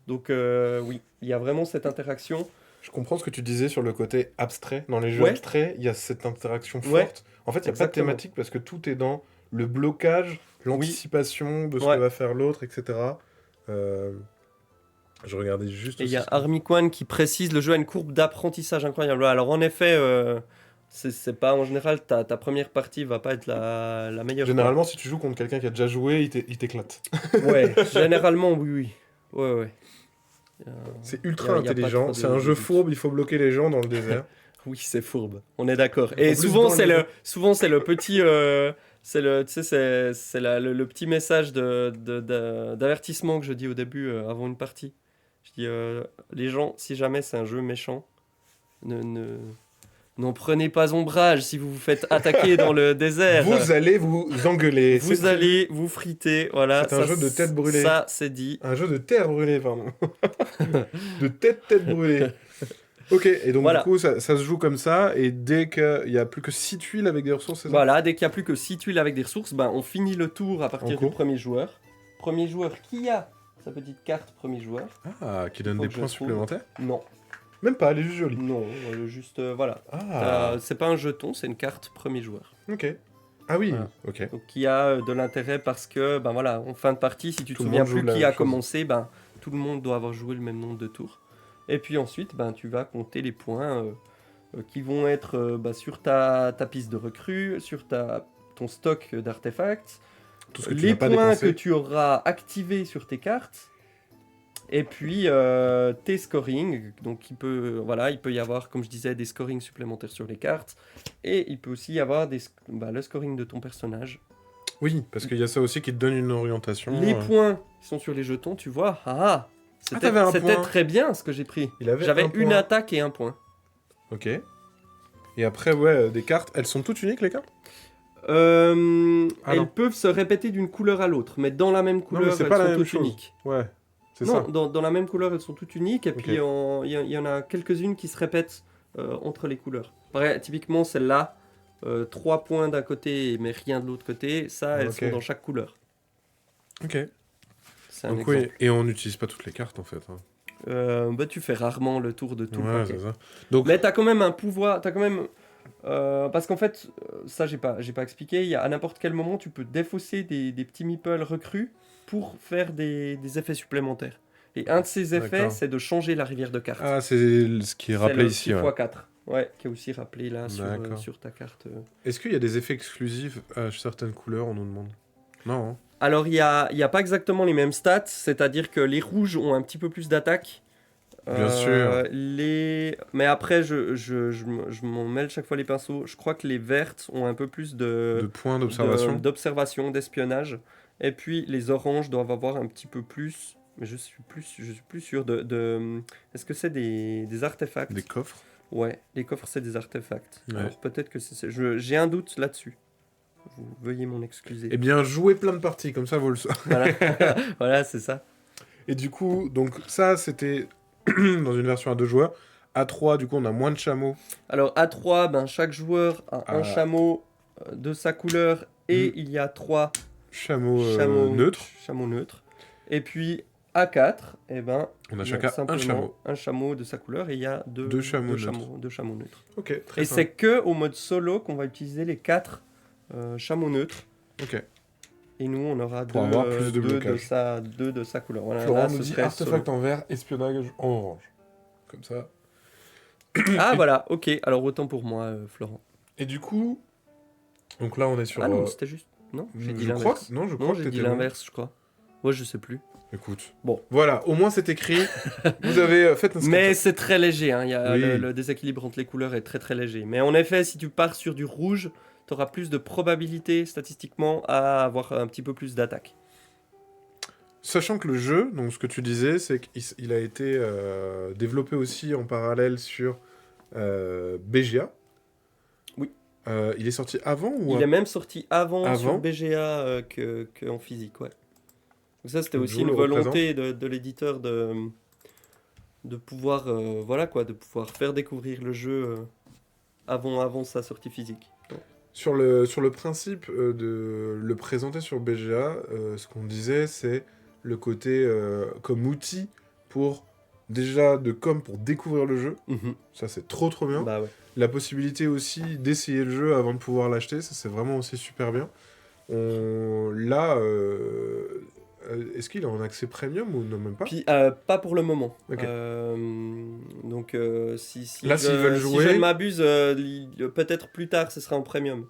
Donc oui, il y a vraiment cette interaction. Je comprends ce que tu disais sur le côté abstrait. Dans les jeux Ouais. abstraits, il y a cette interaction Ouais. forte. En fait, il n'y a pas de Exactement. thématique parce que tout est dans le blocage, l'anticipation de ce Ouais. que va faire l'autre, etc. Je regardais juste Et il y a aussi- Armiquan qui précise le jeu a une courbe d'apprentissage incroyable. Alors en effet, c'est pas en général ta première partie va pas être la meilleure. Généralement, si tu joues contre quelqu'un qui a déjà joué, il t'éclate. quoi. Ouais, généralement oui. Ouais. C'est Y ultra a pas intelligent. trop C'est de un jeu doute. fourbe, il faut bloquer les gens dans le désert. Oui, c'est fourbe. On est d'accord. Et En plus, souvent dans c'est le- souvent c'est le petit le petit message d'avertissement que je dis au début avant une partie. Je dis les gens, si jamais c'est un jeu méchant, n'en prenez pas ombrage si vous vous faites attaquer dans le désert. Vous allez vous engueuler. Vous C'est allez vous friter, voilà. C'est un jeu de tête brûlée. Ça, c'est dit. un jeu de terre brûlée, pardon. de tête brûlée. Ok, et donc Voilà. du coup, ça se joue comme ça, et dès qu'il n'y a plus que 6 tuiles avec des ressources, c'est ça? Voilà, dès qu'il n'y a plus que 6 tuiles avec des ressources, ben, on finit le tour à partir En du cours. premier joueur. Premier joueur qui a sa petite carte premier joueur. Ah, qui donne Faut des que je points trouve. supplémentaires? Non, Même pas, elle est juste jolie. non, juste voilà. Ah, C'est pas un jeton, c'est une carte premier joueur. ok. Ah oui, Voilà. ok. Donc qui a de l'intérêt parce que, ben voilà, en fin de partie, si tu te Tout le souviens monde joue plus la qui même a chose. commencé, ben tout le monde doit avoir joué le même nombre de tours. Et puis ensuite, ben tu vas compter les points qui vont être sur ta piste de recrue, sur ton stock d'artefacts, Tout ce que tu les n'as pas points dépensé. que tu auras activés sur tes cartes, et puis tes scorings. Donc il peut y avoir, comme je disais, des scorings supplémentaires sur les cartes, et il peut aussi y avoir le scoring de ton personnage. Oui, parce qu'il y a ça aussi qui te donne une orientation. Les points qui sont sur les jetons, tu vois, t'avais un c'était point. très bien ce que j'ai pris. Il avait J'avais un une point. attaque et un point. Ok. Et après, ouais, des cartes, elles sont toutes uniques, les cartes? Ah Elles non. peuvent se répéter d'une couleur à l'autre, mais dans la même couleur, mais c'est elles pas la sont même toutes chose. uniques. Ouais. C'est Non, ça. dans la même couleur, elles sont toutes uniques. Et Ok. puis, il y en a quelques-unes qui se répètent entre les couleurs. Pareil, typiquement, celle-là, 3 points d'un côté, mais rien de l'autre côté. Ça, elles Ok. sont dans chaque couleur. Ok. C'est un Donc exemple. oui, et on n'utilise pas toutes les cartes en fait. Hein. Bah, tu fais rarement le tour de tout le Ouais, paquet. c'est ça. Donc, Mais t'as quand même un pouvoir, t'as quand même... parce qu'en fait, ça j'ai pas expliqué, à n'importe quel moment tu peux défausser des petits meeples recrues pour faire des effets supplémentaires. Et un de ces effets, D'accord. c'est de changer la rivière de cartes. ah, c'est ce qui est C'est rappelé le ici. petit Ouais. x4. Ouais, qui est aussi rappelé là D'accord. sur ta carte. Est-ce qu'il y a des effets exclusifs à certaines couleurs, on nous demande? Non. Hein. Alors il y a pas exactement les mêmes stats, c'est-à-dire que les rouges ont un petit peu plus d'attaque. Bien sûr. Mais après, je m'en mêle chaque fois les pinceaux. Je crois que les vertes ont un peu plus De points d'observation. d'observation, d'espionnage. Et puis les oranges doivent avoir un petit peu plus. Mais je suis plus sûr est-ce que c'est des artefacts? Des coffres. Ouais, les coffres c'est des artefacts. Ouais. Alors peut-être que j'ai un doute là-dessus. Vous veuillez m'en excuser. Eh bien, jouez plein de parties, comme ça vous le savez. Voilà, voilà c'est ça. Et du coup, donc ça, c'était dans une version à 2 joueurs. À 3, du coup, on a moins de chameaux. Alors à 3, ben, chaque joueur a un Ah. chameau de sa couleur et Mhm. il y a 3 Chameaux chameaux neutres. chameaux neutres. Et puis à 4, eh ben, On a il y chacun un simplement chameau. un chameau de sa couleur et il y a Deux chameaux deux chameaux neutres. Ok, très Et simple. c'est que au mode solo qu'on va utiliser les 4 chameaux neutres. Ok. Et nous, on aura Pour avoir plus de blocage. deux de sa couleur. Voilà, Florent là, nous ce dit serait artefact solo. en vert, espionnage en orange. Comme ça. Ah voilà, ok. Alors autant pour moi, Florent. Et du coup, donc là, on est sur. Ah non, c'était juste. Non, j'ai dit je crois l'inverse. que non, je crois Non, que j'ai t'étais dit bon. l'inverse, je crois. Ouais, je sais plus. Écoute. Bon. Voilà, au moins c'est écrit. Vous avez fait un Mais screenshot. c'est très léger, hein. Oui. Le déséquilibre entre les couleurs est très très léger. Mais en effet, si tu pars sur du rouge, tu auras plus de probabilité statistiquement à avoir un petit peu plus d'attaque. Sachant que le jeu, donc ce que tu disais, c'est qu'il a été développé aussi en parallèle sur BGA. Oui. Il est sorti avant ou Il est même sorti avant Avant sur BGA que en physique, ouais. Donc ça, c'était Donc, aussi Joe une le volonté de l'éditeur de pouvoir, voilà quoi, de pouvoir faire découvrir le jeu avant sa sortie physique. sur le principe de le présenter sur BGA, ce qu'on disait, c'est le côté comme outil pour déjà de com pour découvrir le jeu. Mhm. Ça, c'est trop bien. Bah ouais. La possibilité aussi d'essayer le jeu avant de pouvoir l'acheter, ça c'est vraiment aussi super bien. Là, est-ce qu'il est en accès premium ou non, même pas? Puis pas pour le moment. Ok. Donc si Là, s'ils veulent si jouer- je ne m'abuse, peut-être plus tard ce sera en premium.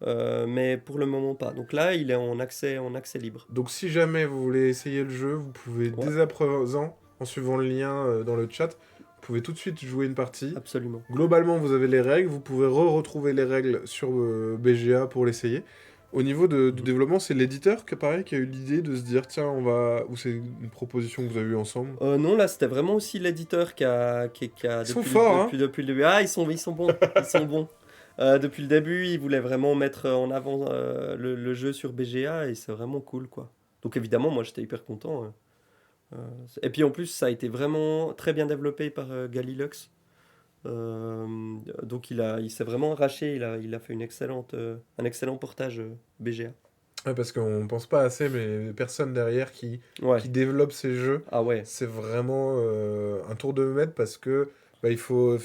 Mais pour le moment pas. Donc là il est en accès libre. Donc si jamais vous voulez essayer le jeu, vous pouvez Ouais. dès à présent, en suivant le lien dans le chat, vous pouvez tout de suite jouer une partie. Absolument. Globalement, vous avez les règles, vous pouvez retrouver les règles sur BGA pour l'essayer. Au niveau du développement, c'est l'éditeur qui a eu l'idée de se dire tiens, on va. Ou c'est une proposition que vous avez eue ensemble? Non, là c'était vraiment aussi l'éditeur qui a Ils sont depuis, forts, hein. depuis le début. Ah, ils sont bons, ils sont bons. Depuis le début, ils voulaient vraiment mettre en avant le jeu sur BGA et c'est vraiment cool quoi. Donc évidemment, moi j'étais hyper content. Et puis en plus, ça a été vraiment très bien développé par Galilux. Donc il s'est vraiment arraché, il a fait un excellent portage BGA. Ouais, parce qu'on pense pas assez, mais personne derrière Ouais. qui développe ces jeux, Ah ouais. c'est vraiment un tour de maître parce que il faut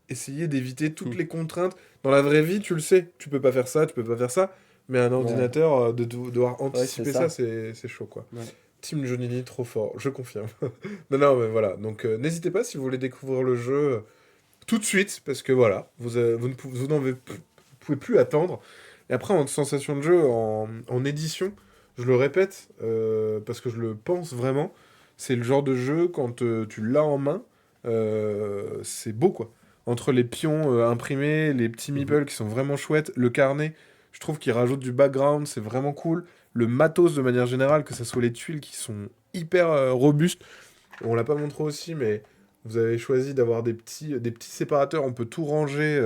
essayer d'éviter toutes Mm. les contraintes. Dans la vraie vie, tu le sais, tu peux pas faire ça, tu peux pas faire ça, mais un ordinateur, de devoir anticiper c'est ça. c'est chaud, quoi. Ouais. Team Jonini, trop fort, je confirme. Non, mais voilà, donc n'hésitez pas si vous voulez découvrir le jeu tout de suite, parce que voilà, vous pouvez plus attendre. Et après, en sensation de jeu, en édition, je le répète, parce que je le pense vraiment, c'est le genre de jeu, quand tu l'as en main, c'est beau, quoi. Entre les pions imprimés, les petits meeples qui sont vraiment chouettes, le carnet, je trouve qu'il rajoute du background, c'est vraiment cool. Le matos, de manière générale, que ce soit les tuiles qui sont hyper robustes. On l'a pas montré aussi, mais Vous avez choisi d'avoir des petits séparateurs, on peut tout ranger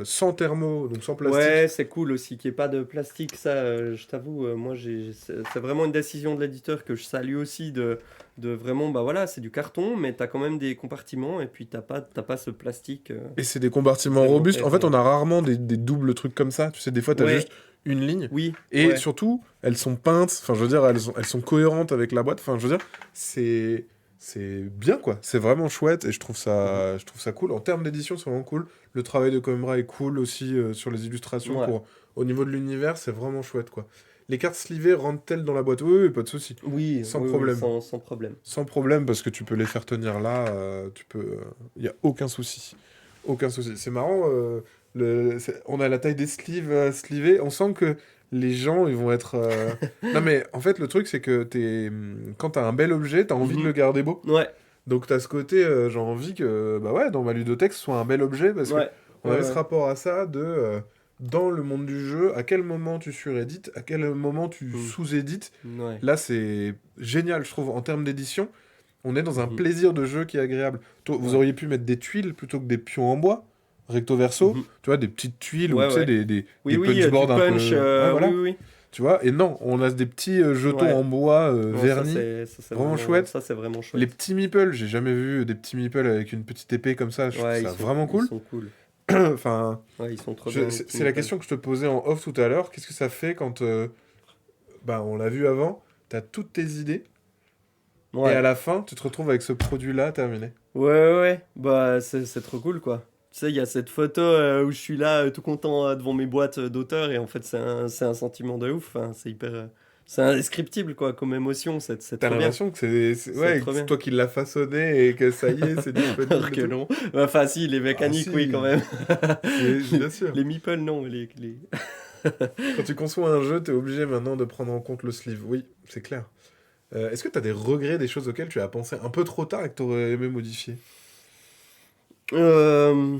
sans thermo, donc sans plastique. Ouais, c'est cool aussi qu'il n'y ait pas de plastique. Ça, je t'avoue, moi, c'est vraiment une décision de l'éditeur que je salue aussi de vraiment, bah voilà, c'est du carton, mais t'as quand même des compartiments et puis t'as pas ce plastique. Et c'est des compartiments Vraiment robustes. En fait, épais. on a rarement des doubles trucs comme ça. Tu sais, des fois, t'as Ouais, juste une ligne. oui, Et ouais. surtout, elles sont peintes. Enfin, je veux dire, elles sont cohérentes avec la boîte. Enfin, je veux dire, c'est... C'est bien, quoi. C'est vraiment chouette et Mhm. je trouve ça cool. En termes d'édition, c'est vraiment cool. Le travail de Coimbra est cool aussi sur les illustrations. Ouais. Au niveau de l'univers, c'est vraiment chouette, quoi. Les cartes slivées rentrent-elles dans la boîte? Oui, oui, pas de souci. Oui, Sans oui, oui, problème. sans problème. Sans problème, parce que tu peux les faire tenir là, tu peux... Il n'y a aucun souci. Aucun souci. C'est marrant, on a la taille des sleeves slivés, on sent que les gens, ils vont être... Non mais, en fait, le truc, c'est que quand t'as un bel objet, t'as envie de Mhm. le garder beau. Ouais, Donc t'as ce côté, j'ai envie que, bah ouais, dans ma ludothèque, ce soit un bel objet, parce que ouais, on ouais, avait ce ouais. rapport à ça dans le monde du jeu, à quel moment tu surédites, à quel moment tu Mhm. sous-édites. Ouais. Là, c'est génial, je trouve, en termes d'édition. On est dans un Mhm. plaisir de jeu qui est agréable. Vous Ouais. auriez pu mettre des tuiles plutôt que des pions en bois, recto verso, Mhm. tu vois, des petites tuiles ou Ouais, tu sais, ouais. des Oui, oui, du punchboards un punch, peu. Ouais, oui, voilà. oui, oui. Tu vois, et non, on a des petits jetons Ouais. en bois Non, vernis, vraiment chouettes. ça c'est vraiment Les chouette. petits meeples, j'ai jamais vu des petits meeples avec une petite épée comme ça, je trouve Ouais, ça vraiment ils cool. sont cool. Enfin, Ouais, ils sont trop bien les petits c'est la meeples. question que je te posais en off tout à l'heure. Qu'est-ce que ça fait quand, bah, on l'a vu avant, t'as toutes tes idées, et à Ouais. la fin, tu te retrouves avec ce produit-là terminé. Ouais, ouais, ouais. Bah, c'est trop cool, quoi. Tu sais, il y a cette photo où je suis là, tout content devant mes boîtes d'auteur, et en fait, c'est un sentiment de ouf. Hein. C'est hyper. C'est indescriptible, quoi, comme émotion. C'est T'as trop bien. l'impression que C'est ouais, que trop c'est bien. toi qui l'as façonné et que ça y est, c'est Alors disponible et que tout. non. Enfin, si, les Ah mécaniques, oui, quand si, même. bien sûr. Les meeples, non. Quand tu conçois un jeu, t'es obligé maintenant de prendre en compte le sleeve. Oui, c'est clair. Est-ce que t'as des regrets, des choses auxquelles tu as pensé un peu trop tard et que t'aurais aimé modifier? Euh,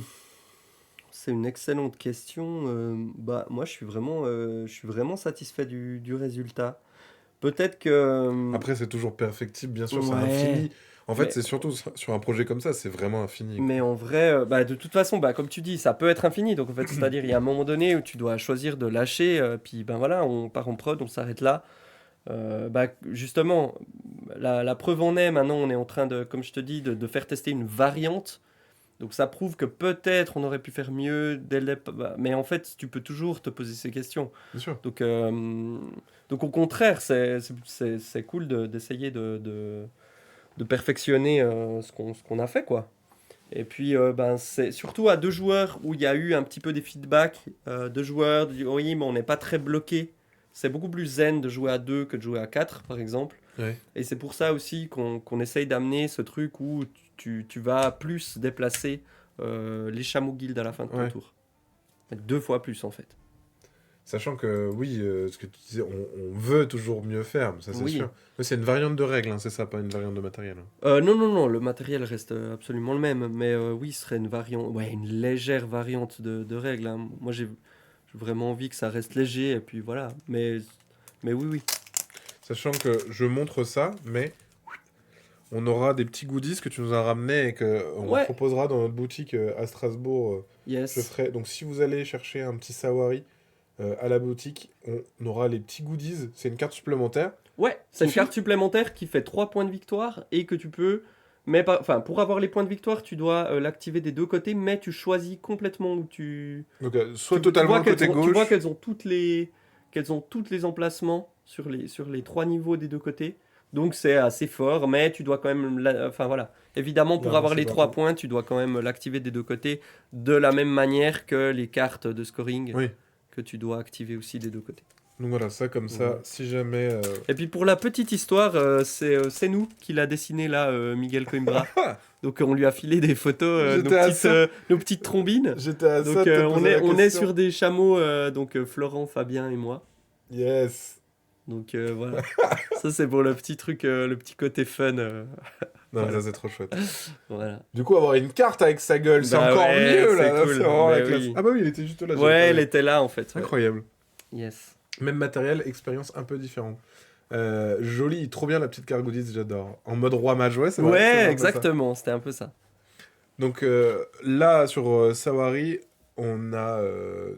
c'est une excellente question. Bah, moi, je suis vraiment satisfait du résultat. Peut-être que. Après, c'est toujours perfectible, bien sûr, c'est Ouais. infini. En fait, Mais c'est surtout sur un projet comme ça, c'est vraiment infini, Mais quoi. en vrai, bah, de toute façon, bah, comme tu dis, ça peut être infini. Donc en fait, c'est-à-dire, il y a un moment donné où tu dois choisir de lâcher. Puis ben voilà, on part en prod, on s'arrête là. Bah, justement, la preuve en est, maintenant, on est en train de, comme je te dis, de faire tester une variante. Donc ça prouve que peut-être on aurait pu faire mieux dès le bah, mais en fait, tu peux toujours te poser ces questions. Bien sûr. Donc, donc au contraire, c'est cool d'essayer de perfectionner ce qu'on a fait, quoi. Et puis, ben, c'est surtout à deux joueurs où il y a eu un petit peu des feedbacks de joueurs, de dire oui, mais on n'est pas très bloqué. C'est beaucoup plus zen de jouer à deux que de jouer à quatre, par exemple. Ouais. Et c'est pour ça aussi qu'on essaye d'amener ce truc où tu vas plus déplacer les chameaux guildes à la fin de ton Ouais. tour. Deux fois plus, en fait. Sachant que, oui, ce que tu disais, on veut toujours mieux faire, ça c'est Oui. sûr. Mais c'est une variante de règles, hein, c'est ça, pas une variante de matériel, hein. Non, non, non, le matériel reste absolument le même. Mais oui, ce serait une variante, ouais, une légère variante de règles. Hein. Moi, j'ai vraiment envie que ça reste léger, et puis voilà. Mais oui, oui. Sachant que je montre ça, mais on aura des petits goodies que tu nous as ramenés et que on Ouais, proposera dans notre boutique à Strasbourg. Je yes. ferai. Donc si vous allez chercher un petit Sawari à la boutique, on aura les petits goodies. C'est une carte supplémentaire. Ouais, c'est une Suffit. carte supplémentaire qui fait 3 points de victoire et que tu peux. Mais enfin, pour avoir les points de victoire, tu dois l'activer des deux côtés, mais tu choisis complètement où tu. Donc soit totalement côté Tu vois gauche. qu'elles ont toutes les emplacements sur les trois niveaux des deux côtés. Donc c'est assez fort, mais tu dois quand même. Enfin voilà. Évidemment, Il y a pour un avoir les ramasser 3 partout. points, tu dois quand même l'activer des deux côtés de la même manière que les cartes de scoring Oui. que tu dois activer aussi des deux côtés. Donc voilà, ça comme ça, Voilà. si jamais. Et puis pour la petite histoire, c'est nous qui l'a dessiné là, Miguel Coimbra. Ah, Donc on lui a filé des photos, j'étais à ça. nos petites trombines. J'étais à ça Donc de te poser la on est question. sur des chameaux, donc Florent, Fabien et moi. Yes. Donc voilà. Ça c'est pour le petit truc, le petit côté fun. Non, mais Voilà. ça c'est trop chouette. Voilà. Du coup, avoir une carte avec sa gueule, c'est Bah encore ouais, mieux c'est là. Là, cool. c'est vraiment la Mais classe. oui. Ah bah oui, il était juste là. J'avais Ouais, pas elle vu. était là en fait. Ouais. Incroyable. Yes. Même matériel, expérience un peu différente. Jolie, trop bien la petite carte goodies, j'adore. En mode roi mage, ouais, c'est vrai, c'est Ouais, un peu ça. exactement. C'était un peu ça. Donc là, sur Sawari, on a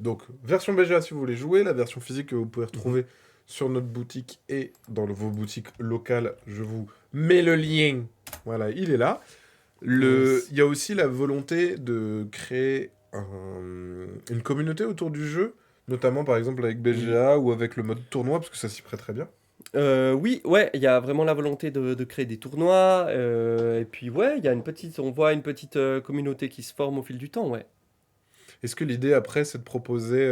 donc version BGA si vous voulez jouer, la version physique que vous pouvez Mhm. retrouver sur notre boutique et dans vos boutiques locales. Je vous mets le lien. Voilà, il est là. Yes. Il y a aussi la volonté de créer une communauté autour du jeu, notamment par exemple avec Oui. BGA ou avec le mode tournoi, parce que ça s'y prête très bien. Oui, ouais, il y a vraiment la volonté de créer des tournois. Et puis, ouais, il y a on voit une petite communauté qui se forme au fil du temps, ouais. Est-ce que l'idée après, c'est de proposer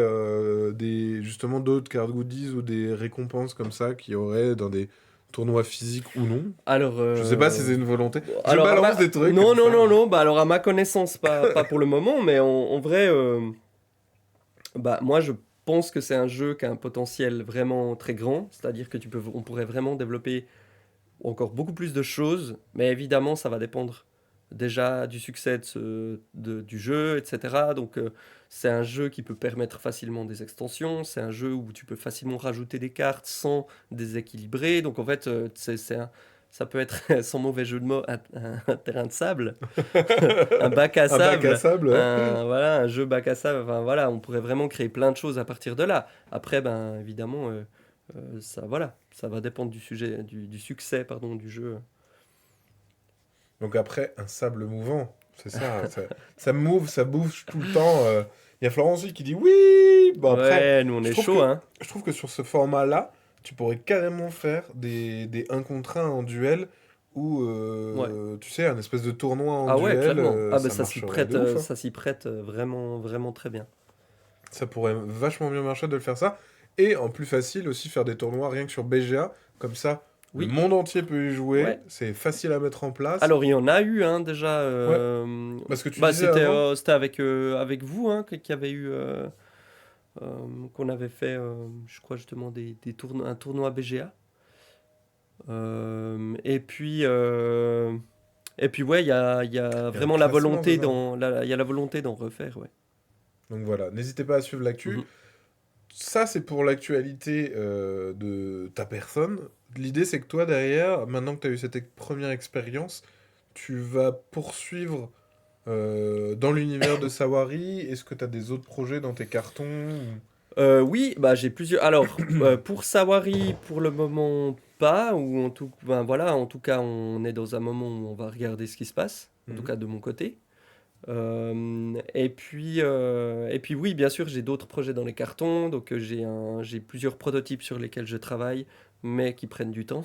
justement d'autres cartes goodies ou des récompenses comme ça qu'il y aurait dans des tournois physiques ou non? Alors, Je sais pas si c'est une volonté. Je alors balance des trucs non, comme non, ça. non, non, bah alors à ma connaissance, pas pour le moment, mais en vrai, bah moi je pense que c'est un jeu qui a un potentiel vraiment très grand, c'est-à-dire que on pourrait vraiment développer encore beaucoup plus de choses, mais évidemment, ça va dépendre déjà du succès du jeu, etc. Donc, c'est un jeu qui peut permettre facilement des extensions, c'est un jeu où tu peux facilement rajouter des cartes sans déséquilibrer. Donc, en fait, ça peut être, sans mauvais jeu de mots, un terrain de sable, un bac à Un bac à sable, sable, ouais. voilà, un jeu bac à sable. Enfin, voilà, on pourrait vraiment créer plein de choses à partir de là. Après, ben, évidemment, ça, voilà, ça va dépendre du succès, pardon, du jeu. Donc après, un sable mouvant, c'est ça, ça move, ça bouge tout le temps. Il y a Florence qui dit oui. Bon après, Ouais, nous on je est trouve chaud, que hein. je trouve que sur ce format-là, tu pourrais carrément faire des 1 contre 1 en duel ou Ouais. tu sais un espèce de tournoi en Ah ouais, duel, clairement. Ah ben ça marcherait de ouf, hein. ça s'y prête vraiment, vraiment très bien. Ça pourrait vachement bien marcher de le faire ça. Et en plus facile aussi faire des tournois rien que sur BGA. Comme ça, le Oui, monde entier peut y jouer. ouais. C'est facile à mettre en place. Alors il y en a eu, hein, déjà. Ouais. Parce que tu Bah disais avant. c'était avec vous, hein, qu'il y avait eu, qu'on avait fait, je crois justement un tournoi BGA. Et puis ouais, il y a Il y a un vraiment la classement, c'est volonté ça? il y a la volonté d'en refaire, ouais. Donc voilà, n'hésitez pas à suivre l'actu. Mhm. Ça, c'est pour l'actualité de ta personne. L'idée, c'est que toi, derrière, maintenant que tu as eu cette première expérience, tu vas poursuivre dans l'univers de Sawari. Est-ce que tu as des autres projets dans tes cartons? Oui, bah j'ai plusieurs. Alors, pour Sawari, pour le moment, pas. Ou ben, voilà, en tout cas, on est dans un moment où on va regarder ce qui se passe. En tout Mhm. cas, de mon côté. Et puis oui, bien sûr, j'ai d'autres projets dans les cartons. Donc, j'ai plusieurs prototypes sur lesquels je travaille, mais qui prennent du temps.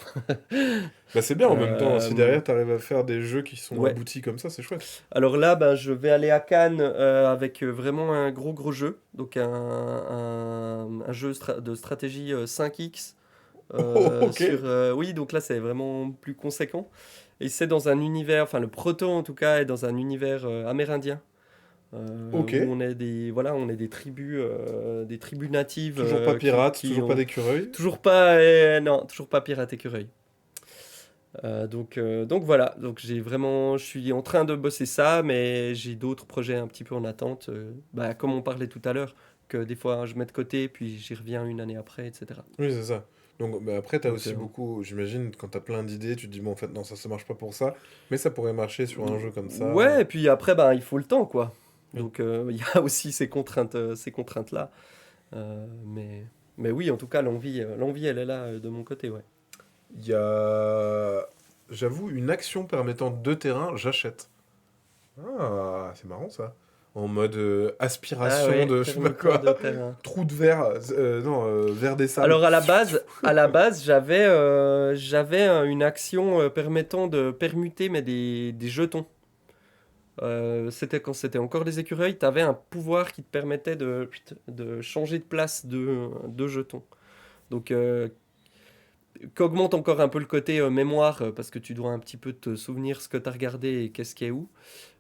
Bah, c'est bien en même temps. Si Euh, derrière, tu arrives à faire des jeux qui sont ouais. aboutis comme ça, c'est chouette. Alors là, ben, je vais aller à Cannes avec vraiment un gros jeu. Donc, un jeu de stratégie 5X. Oh, ok. Oui, donc là, c'est vraiment plus conséquent. Et c'est dans un univers, enfin, le proto en tout cas, est dans un univers amérindien. Ok. Où on est des tribus natives Toujours pas pirate, qui toujours pas ont d'écureuil. toujours pas, non, toujours pas pirate écureuil. Donc voilà, donc je suis en train de bosser ça, mais j'ai d'autres projets un petit peu en attente, bah, comme on parlait tout à l'heure, que des fois je mets de côté, puis j'y reviens une année après, etc. Oui, c'est ça. Donc, bah, après, t'as Donc aussi beaucoup, j'imagine, quand t'as plein d'idées, tu te dis, bon, en fait, non, ça marche pas pour ça, mais ça pourrait marcher sur un jeu comme ça. ouais, et puis après, ben, il faut le temps, quoi. Oui. Donc il y a aussi ces contraintes-là. Mais oui, en tout cas, l'envie, elle est là de mon côté, ouais. Il y a, j'avoue, une action permettant 2 terrains, j'achète. Ah, c'est marrant ça. En mode Ah aspiration ouais, de je sais pas permettant quoi, de terrain. trou de verre, non, verre des sables. Alors à la base, j'avais une action permettant de permuter mais des jetons. C'était quand c'était encore les écureuils, tu avais un pouvoir qui te permettait de changer de place de jetons. Donc qu'augmente encore un peu le côté mémoire parce que tu dois un petit peu te souvenir ce que tu as regardé et qu'est-ce qui est où.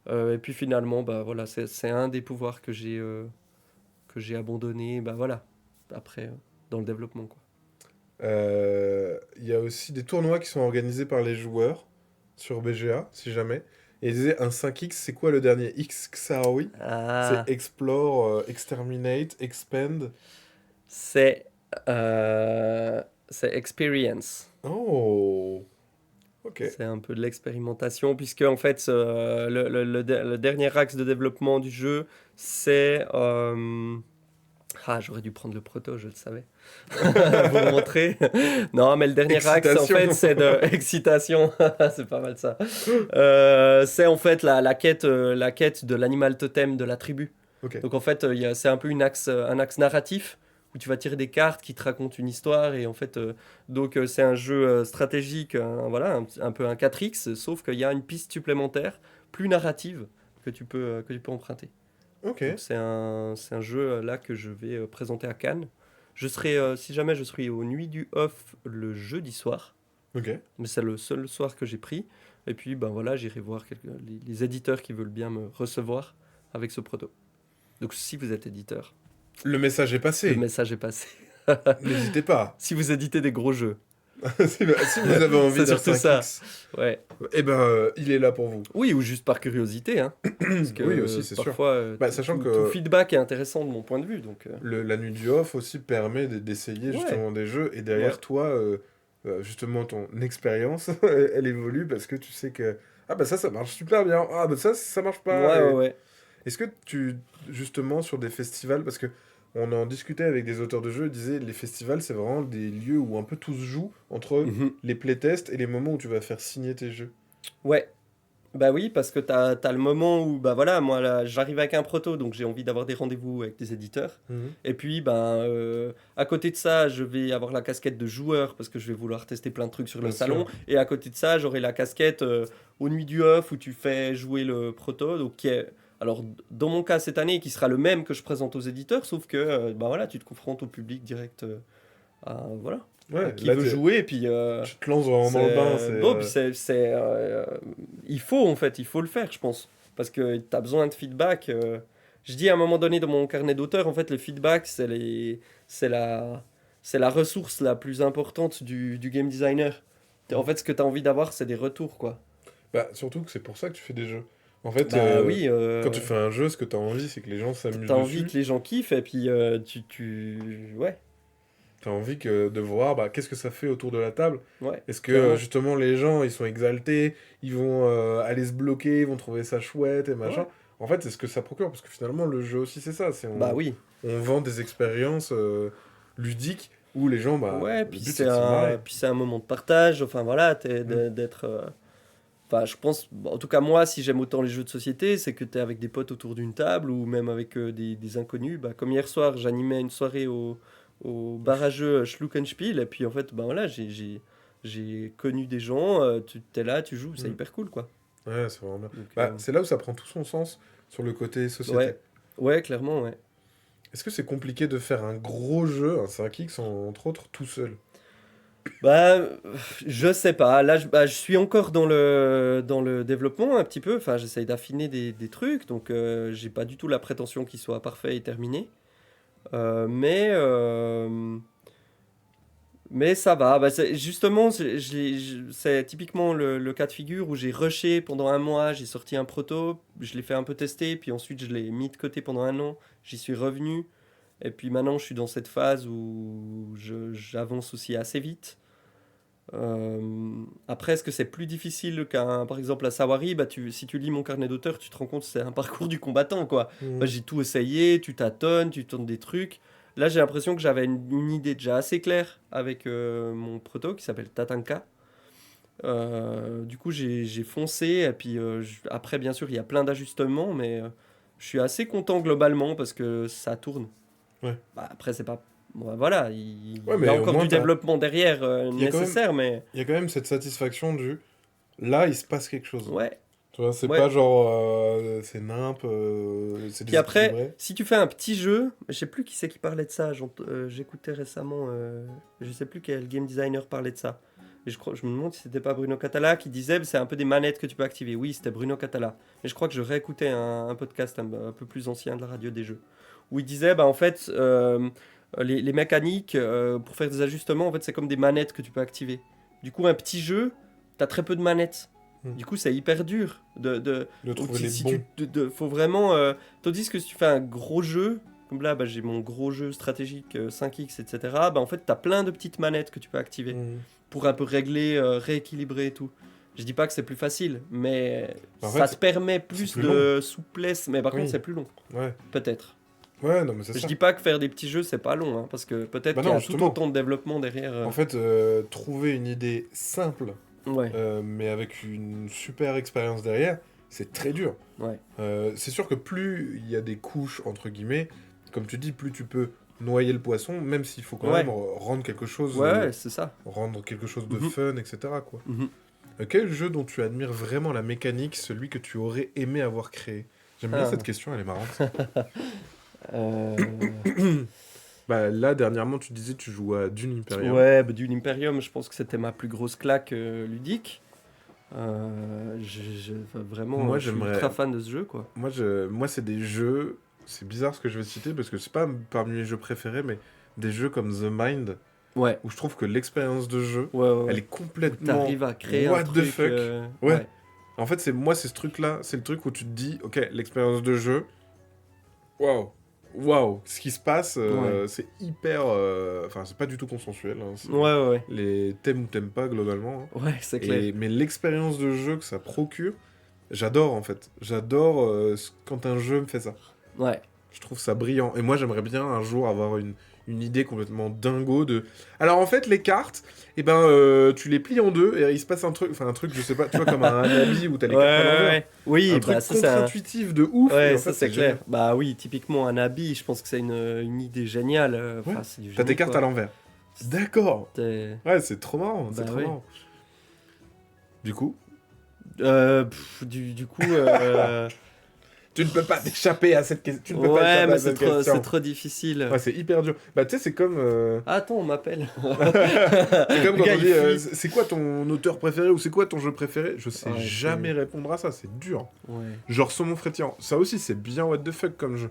Et puis finalement, bah voilà, c'est un des pouvoirs que j'ai abandonné, bah voilà, après dans le développement quoi. Il y a aussi des tournois qui sont organisés par les joueurs sur BGA, si jamais. Et ils disaient un 5X, c'est quoi le dernier X Xaoi? C'est Ah, Explore, Exterminate, Expand. c'est euh, c'est experience. Oh, Ok. C'est un peu de l'expérimentation, puisque en fait, le dernier axe de développement du jeu, c'est... Ah, j'aurais dû prendre le proto, je le savais. Vous le montrer. Non, mais le dernier axe, en Excitation. fait, c'est de... Excitation, c'est pas mal ça. C'est en fait la quête de l'animal totem de la tribu. Ok. Donc en fait, c'est un peu un axe narratif où tu vas tirer des cartes qui te racontent une histoire et en fait, c'est un jeu stratégique, voilà, un peu un 4X, sauf qu'il y a une piste supplémentaire, plus narrative, que tu peux emprunter. Ok. Donc c'est un jeu là que je vais présenter à Cannes. Si jamais je serai aux Nuits du Off le jeudi soir, Ok. mais c'est le seul soir que j'ai pris. Et puis ben voilà, j'irai voir les éditeurs qui veulent bien me recevoir avec ce proto. Donc si vous êtes éditeur, Le message est le passé. message est passé. N'hésitez pas. Si vous éditez des gros jeux, Si vous avez envie C'est d'un surtout ça. 5X, ouais. eh ben, il est là pour vous. Oui, ou juste par curiosité, hein. Parce que Oui, aussi, c'est sûr. parfois, Bah, sachant que- tout feedback est intéressant de mon point de vue. Donc, La nuit du off aussi permet d'essayer Ouais. justement des jeux. Et derrière Ouais. toi, justement, ton expérience, elle évolue parce que tu sais que ah bah ça marche super bien. Ah bah ça marche pas. Ouais, Et ouais. est-ce que justement, sur des festivals, parce que on en discutait avec des auteurs de jeux, ils disaient les festivals, c'est vraiment des lieux où un peu tout se joue entre Mhm. les playtests et les moments où tu vas faire signer tes jeux. Ouais. Bah oui, parce que t'as le moment où, bah voilà, moi là, j'arrive avec un proto, donc j'ai envie d'avoir des rendez-vous avec des éditeurs. Et puis, à côté de ça, je vais avoir la casquette de joueur, parce que je vais vouloir tester plein de trucs sur le Bien salon. sûr. Et à côté de ça, j'aurai la casquette aux Nuits du Off, où tu fais jouer le proto, donc qui est, alors dans mon cas cette année, qui sera le même que je présente aux éditeurs, sauf que, bah voilà, tu te confrontes au public direct, voilà, à Ouais, qui là, veut jouer, et puis... tu te lances vraiment dans le bain. Bon, puis il faut en fait, il faut le faire, je pense, parce que tu as besoin de feedback. Je dis à un moment donné dans mon carnet d'auteur, en fait, le feedback, c'est la ressource la plus importante du game designer. En fait, ce que tu as envie d'avoir, c'est des retours, quoi. Bah, surtout que c'est pour ça que tu fais des jeux. En fait, Bah oui, quand tu fais un jeu, ce que tu as envie, c'est que les gens s'amusent t'as envie dessus. que les gens kiffent, et puis ouais, Tu as envie de voir bah, qu'est-ce que ça fait autour de la table. ouais, Est-ce que clairement. justement les gens, ils sont exaltés, ils vont aller se bloquer, ils vont trouver ça chouette et machin. Ouais. En fait, c'est ce que ça procure, parce que finalement, le jeu aussi, c'est ça. Bah oui. On vend des expériences ludiques où les gens, bah, Ouais, le puis but, c'est de se marrer. c'est un moment de partage, enfin voilà, Mm. d'être... Enfin, je pense, bon, en tout cas moi, si j'aime autant les jeux de société, c'est que tu es avec des potes autour d'une table ou même avec des inconnus. Bah, comme hier soir, j'animais une soirée au bar à jeux Schluckenspiel, et puis en fait, bah voilà, j'ai connu des gens, tu es là, tu joues, c'est Mm. hyper cool, quoi. Ouais, c'est vraiment bien. Donc, Bah, c'est là où ça prend tout son sens sur le côté société. ouais, ouais, clairement, ouais. Est-ce que c'est compliqué de faire un gros jeu, un 5X entre autres, tout seul? Bah, je sais pas. Là, je suis encore dans le développement un petit peu. Enfin, j'essaye d'affiner des trucs. Donc, j'ai pas du tout la prétention qu'il soit parfait et terminé. Euh, mais, euh, mais ça va. Bah, justement, c'est typiquement le cas de figure où j'ai rushé pendant un mois. J'ai sorti un proto. Je l'ai fait un peu tester. Puis ensuite, je l'ai mis de côté pendant un an. J'y suis revenu. Et puis maintenant, je suis dans cette phase où j'avance aussi assez vite. Après, est-ce que c'est plus difficile par exemple, à Sawari? Si tu lis mon carnet d'auteur, tu te rends compte que c'est un parcours du combattant, quoi. Bah, Mhm. j'ai tout essayé, tu tâtonnes, tu tournes des trucs. Là, j'ai l'impression que j'avais une idée déjà assez claire avec mon proto qui s'appelle Tatanka. Du coup, j'ai foncé, et puis après, bien sûr, il y a plein d'ajustements, mais je suis assez content globalement parce que ça tourne. Ouais. Bah, après, c'est pas. Bon, voilà, Ouais, il y a mais au encore moins, du développement derrière il y a quand même, nécessaire, mais il y a quand même cette satisfaction du... Là, il se passe quelque chose. ouais, Tu vois, c'est ouais. pas genre... c'est nimp, c'est Puis après, déséquilibré. si tu fais un petit jeu, je sais plus qui c'est qui parlait de ça. J'écoutais récemment, je sais plus quel game designer parlait de ça. Et je me demande si c'était pas Bruno Catala qui disait c'est un peu des manettes que tu peux activer. Oui, c'était Bruno Catala. Mais je crois que je réécoutais un podcast un peu plus ancien de la radio des jeux où il disait bah en fait les mécaniques pour faire des ajustements en fait c'est comme des manettes que tu peux activer. Du coup un petit jeu, t'as très peu de manettes. Hmm. Du coup c'est hyper dur De trouver les si bons. faut vraiment tandis que si tu fais un gros jeu comme là bah, j'ai mon gros jeu stratégique 5X etc. Bah en fait t'as plein de petites manettes que tu peux activer Mhm. pour un peu régler rééquilibrer et tout. Je dis pas que c'est plus facile, mais En ça fait, te permet plus plus de souplesse. Mais par Oui. contre, c'est plus long, Ouais. peut-être. Ouais, non, mais c'est Je ça. dis pas que faire des petits jeux, c'est pas long, hein, parce que peut-être Bah qu'il y non, a tout justement. autant de développement derrière. En fait, trouver une idée simple, Ouais, mais avec une super expérience derrière, c'est très dur. ouais. C'est sûr que plus il y a des couches, entre guillemets, comme tu dis, plus tu peux noyer le poisson, même s'il faut quand Ouais. même rendre quelque chose, Ouais, c'est ça. rendre quelque chose de Mhm. fun, etc. quoi. Mhm. Quel jeu dont tu admires vraiment la mécanique, celui que tu aurais aimé avoir créé? J'aime bien Ah. cette question, elle est marrante. Euh, Bah, là, dernièrement, tu disais que tu jouais à Dune Imperium. Ouais, bah, Dune Imperium, je pense que c'était ma plus grosse claque ludique. Enfin, vraiment, Moi, je suis j'aimerais- ultra fan de ce jeu, quoi. Moi, c'est des jeux. C'est bizarre ce que je vais citer parce que c'est pas parmi mes jeux préférés, mais des jeux comme The Mind Ouais, où je trouve que l'expérience de jeu, ouais, ouais. elle est Où complètement. t'arrives à créer what un the truc. fuck. Ouais. Ouais. En fait, c'est ce truc-là, c'est le truc où tu te dis, ok, l'expérience de jeu, waouh, waouh, ce qui se passe, c'est hyper. Enfin, c'est pas du tout consensuel. Hein, Ouais. les t'aimes ou t'aimes pas globalement. Hein. Ouais, c'est clair. Mais l'expérience de jeu que ça procure, j'adore en fait. J'adore quand un jeu me fait ça. Ouais. Je trouve ça brillant. Et moi, j'aimerais bien un jour avoir une idée complètement dingo de. Alors en fait, les cartes, eh ben, tu les plies en deux et il se passe un truc, je sais pas, tu vois, comme un Anabi où t'as les Ouais, cartes à l'envers. ouais. Oui, Un bah truc ça c'est contre-intuitif de ouf. et Ouais, en ça fait, c'est clair. génial. Bah oui, typiquement un habit, je pense que c'est une idée géniale. Enfin, Ouais. c'est du T'as génie, tes cartes quoi. à l'envers. D'accord. T'es- Ouais, c'est trop marrant. C'est Bah trop oui. marrant. Du coup, Du coup, tu ne peux pas t'échapper à cette question. Tu ne peux pas ouais, échapper mais à cette question. c'est trop difficile. Ouais, c'est hyper dur. Bah, tu sais, c'est comme. Attends, on m'appelle. C'est comme Le quand gars, on il dit fuit. c'est quoi ton auteur préféré ou c'est quoi ton jeu préféré? Je sais Ouais, jamais répondre à ça, c'est dur. Ouais. Genre Saumon Frétillant, ça aussi c'est bien what the fuck comme jeu.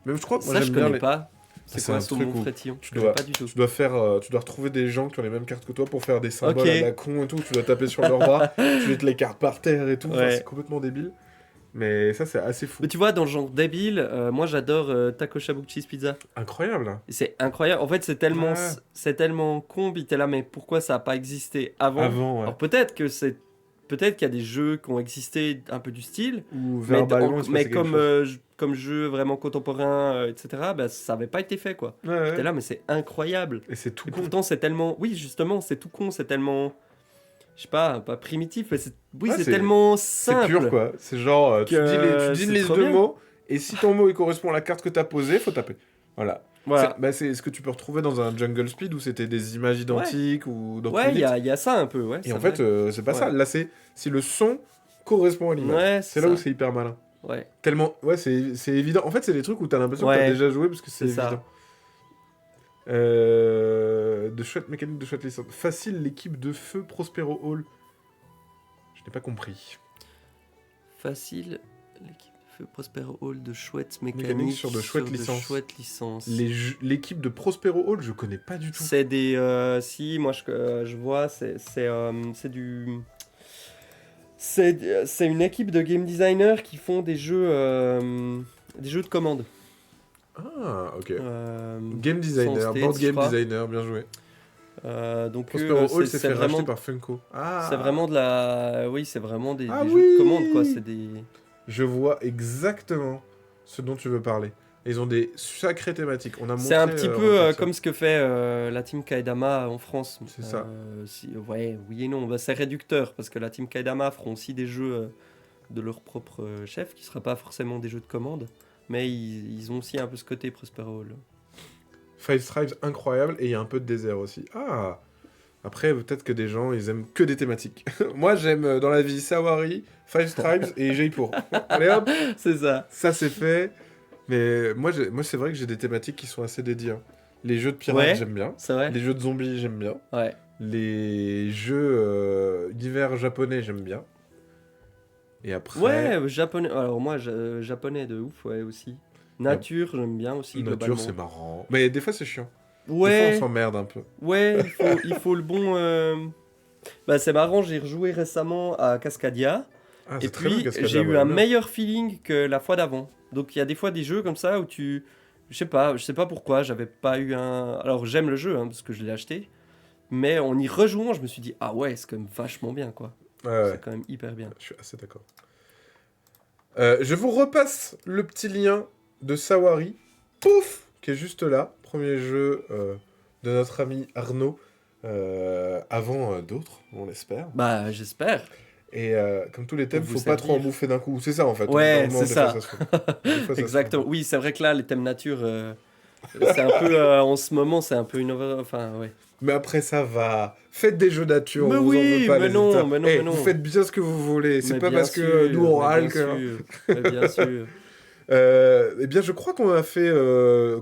Même je crois que moi Ça, je j'aime bien connais les. pas. C'est C'est quoi un Saumon truc où Frétillon? Je tu connais dois- pas du tout. Tu dois faire, tu dois retrouver des gens qui ont les mêmes cartes que toi pour faire des symboles Ok. à la con et tout. Tu dois taper sur leur bras, tu jettes les cartes par terre et tout. Enfin, Ouais. c'est complètement débile. Mais ça c'est assez fou. Mais tu vois, dans le genre débile, moi j'adore Taco Shabu Cheese Pizza. Incroyable. Hein. Et c'est incroyable. En fait, Ouais. c'est tellement con. Puis t'es là, mais pourquoi ça a pas existé avant? Avant, ouais. Alors peut-être qu'il y a des jeux qui ont existé un peu du style, Ou mais, verbalement, il se mais passait quelque chose. comme jeu vraiment contemporain, etc. Bah, ça avait pas été fait, quoi. Ouais, ouais. J'étais là, mais c'est incroyable. Et c'est tout Et con. pourtant, c'est tellement, oui, justement, c'est tout con, c'est tellement, je sais pas primitif, mais Ouais, c'est tellement C'est simple. pur quoi. C'est genre, tu que dis c'est une liste trop de bien. mots, et si ton mot il correspond à la carte que t'as posée, faut taper. Voilà. Voilà. C'est ce que tu peux retrouver dans un Jungle Speed où c'était des images identiques ou dans Ouais, il y Twilight. a ça un peu, ouais. Et c'est en vrai. fait, c'est pas ça. Ouais. Là, c'est si le son correspond à l'image. Ouais, c'est là où ça. c'est hyper malin. Ouais. Tellement, ouais, c'est évident. En fait, c'est des trucs où t'as l'impression que Ouais. t'as déjà joué parce que c'est C'est ça. évident. De chouettes mécaniques, de chouettes licences. Facile, l'équipe de feu Prospero Hall. Je n'ai pas compris. Facile. L'équipe fait Prospero Hall de chouettes Mécaniques mécaniques sur de chouettes licences. chouettes licences. L'équipe de Prospero Hall, je connais pas du tout. C'est des. Si, moi je vois, c'est du. C'est une équipe de game designers qui font des jeux de commande. Ah, ok. Euh, Game designer, Sans board States, je game crois. designer, bien joué. Donc Prospero Hall s'est c'est fait vraiment, racheter par Funko. Ah, c'est vraiment de la. Oui, c'est vraiment des Ah jeux oui de commande, quoi. C'est des. Je vois exactement ce dont tu veux parler. Ils ont des sacrées thématiques. On a C'est un montré, petit en peu fait, ça. comme ce que fait la team Kaidama en France. C'est ça. Ouais, oui et non. Bah, c'est réducteur parce que la team Kaidama feront aussi des jeux de leur propre chef qui ne sera pas forcément des jeux de commande. Mais ils ont aussi un peu ce côté Prospero Hall. Five Stripes, incroyable. Et il y a un peu de désert aussi. Ah. Après, peut-être que des gens, ils aiment que des thématiques. Moi, j'aime dans la vie Sawari, Five Stripes et Jaipur. Allez hop, C'est ça. ça c'est fait. Mais moi, c'est vrai que j'ai des thématiques qui sont assez dédiées. Hein. Les jeux de pirates, Ouais. j'aime bien. C'est vrai. Les jeux de zombies, j'aime bien. Ouais. Les jeux d'hiver japonais, j'aime bien. Et après, Ouais, japonais. Alors moi, japonais de ouf, ouais, aussi. Nature, j'aime bien aussi, nature, globalement. c'est marrant. Mais des fois, c'est chiant. Des fois, Ouais, on s'emmerde un peu. ouais, il faut le bon... Bah, c'est marrant, j'ai rejoué récemment à Cascadia. Ah, Et c'est très bien, puis, Cascadia, j'ai eu moi, un j'aime bien. meilleur feeling que la fois d'avant. Donc, il y a des fois des jeux comme ça où tu... Je sais pas pourquoi, j'avais pas eu un... Alors, j'aime le jeu, hein, parce que je l'ai acheté. Mais en y rejouant, je me suis dit, ah ouais, c'est quand même vachement bien, quoi. Ouais, C'est quand même hyper bien. je suis assez d'accord. Je vous repasse le petit lien de Sawari, pouf, qui est juste là. Premier jeu de notre ami Arnaud, avant d'autres, on l'espère. Bah, j'espère. Et comme tous les thèmes, Pour vous faut pas trop en servir. bouffer d'un coup. C'est ça en fait. Ouais, Normalement, c'est des ça. fois, se fait. Des fois, ça se Exactement. fait. Oui, c'est vrai que là, les thèmes nature, c'est un peu, en ce moment, c'est un peu une... Enfin, ouais. Mais après, ça va. Faites des jeux nature, Mais on vous en veut oui, pas, mais les non, auditeurs. mais non, Eh, mais non. vous faites bien ce que vous voulez. C'est Mais pas bien parce que sûr, nous on mais râle bien que. sûr, mais bien sûr. Eh bien, je crois qu'on a fait,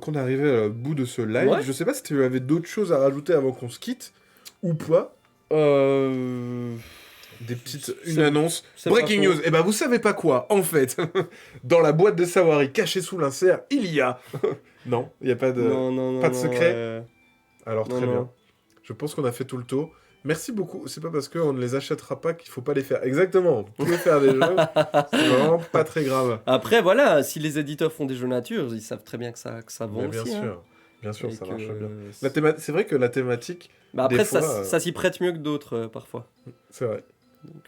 qu'on est arrivé au bout de ce live. Ouais. Je sais pas si tu avais d'autres choses à rajouter avant qu'on se quitte ou pas. Des petites, une C'est- annonce. c'est Breaking pas faux. news. Eh ben, vous savez pas quoi. En fait, dans la boîte de Sawari cachée sous l'insert, il y a. Non, il y a pas de. Non, non, non. pas de non, secret. Alors non, très non. bien. Je pense qu'on a fait tout le tour. Merci beaucoup. C'est pas parce qu'on ne les achètera pas qu'il faut pas les faire. Exactement. Vous pouvez faire des jeux. C'est vraiment pas très grave. Après, voilà, si les éditeurs font des jeux nature, ils savent très bien que ça vend Mais bien aussi. hein. sûr. Bien sûr, Et ça que, marche bien. c'est- C'est vrai que la thématique, Bah après, des fois, ça s'y prête mieux que d'autres, parfois. c'est vrai. Donc,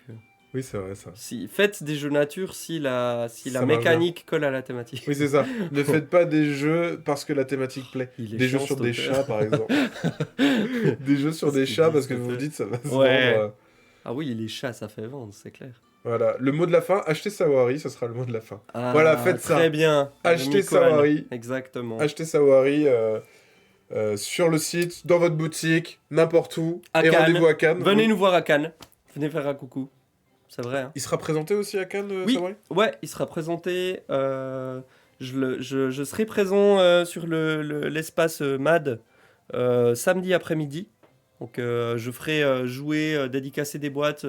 Oui, c'est vrai ça. faites des jeux nature si la Ça marche mécanique colle à la thématique. Oui, c'est ça. Ne faites pas des jeux parce que la thématique plaît. Il est Des jeux chiant, sur cet des auteur. chats, par exemple. Des jeux sur Qu'est-ce des qu'il chats dit, parce que cet vous vous auteur dites ça va se Ouais. vendre. Ah oui, les chats, ça fait vendre, c'est clair. Voilà. Le mot de la fin, achetez Sawari, ce sera le mot de la fin. Ah, Voilà, faites ça. Très bien. Achetez Rémi Cohen. Sawari. Exactement. Achetez Sawari sur le site, dans votre boutique, n'importe où. À et Cannes. rendez-vous à Cannes. Venez Oui. nous voir à Cannes. Venez faire un coucou. C'est vrai. Hein. Il sera présenté aussi à Cannes, Oui. Sawari Ouais, il sera présenté. Je serai présent sur l'espace MAD samedi après-midi. Donc je ferai jouer, dédicacer des boîtes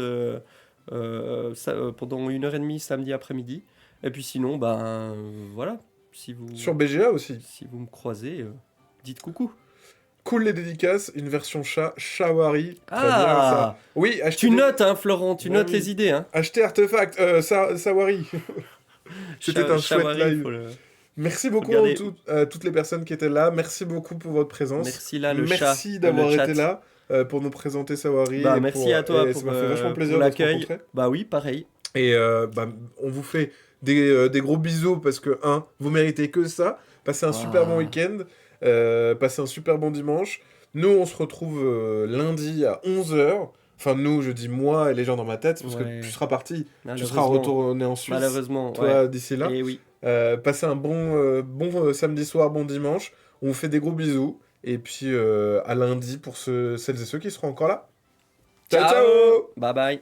pendant 1h30 samedi après-midi. Et puis sinon, ben voilà. Si vous, Sur BGA aussi. si vous me croisez, dites coucou. Cool les dédicaces, une version chat, Shawari. Très bien Ah, ça. Oui, achetez, tu notes, hein, Florent, tu Ouais, notes oui. les idées. Hein. achetez Artefact, Sawari. C'était un chouette Shawari, live. faut le- Merci beaucoup Regardez. à toutes les personnes qui étaient là. Merci beaucoup pour votre présence. Merci là, le chat. Merci d'avoir le chat. été là pour nous présenter Sawari. Bah, et merci à toi et pour, ça m'a fait vachement plaisir pour de te l'accueil. rencontrer. Bah oui, pareil. Et on vous fait des gros bisous parce que, vous méritez que ça. Passez un super bon Ah. week-end. Passez un super bon dimanche. Nous, on se retrouve lundi à 11h. Enfin, nous, je dis moi et les gens dans ma tête, parce Ouais. que tu seras parti. Tu seras Malheureusement. retourné en Suisse. Malheureusement, Toi, ouais. d'ici là. Et oui. Passez un bon samedi soir, bon dimanche. On vous fait des gros bisous. Et puis à lundi pour celles et ceux qui seront encore là. Ciao, ciao. Bye bye.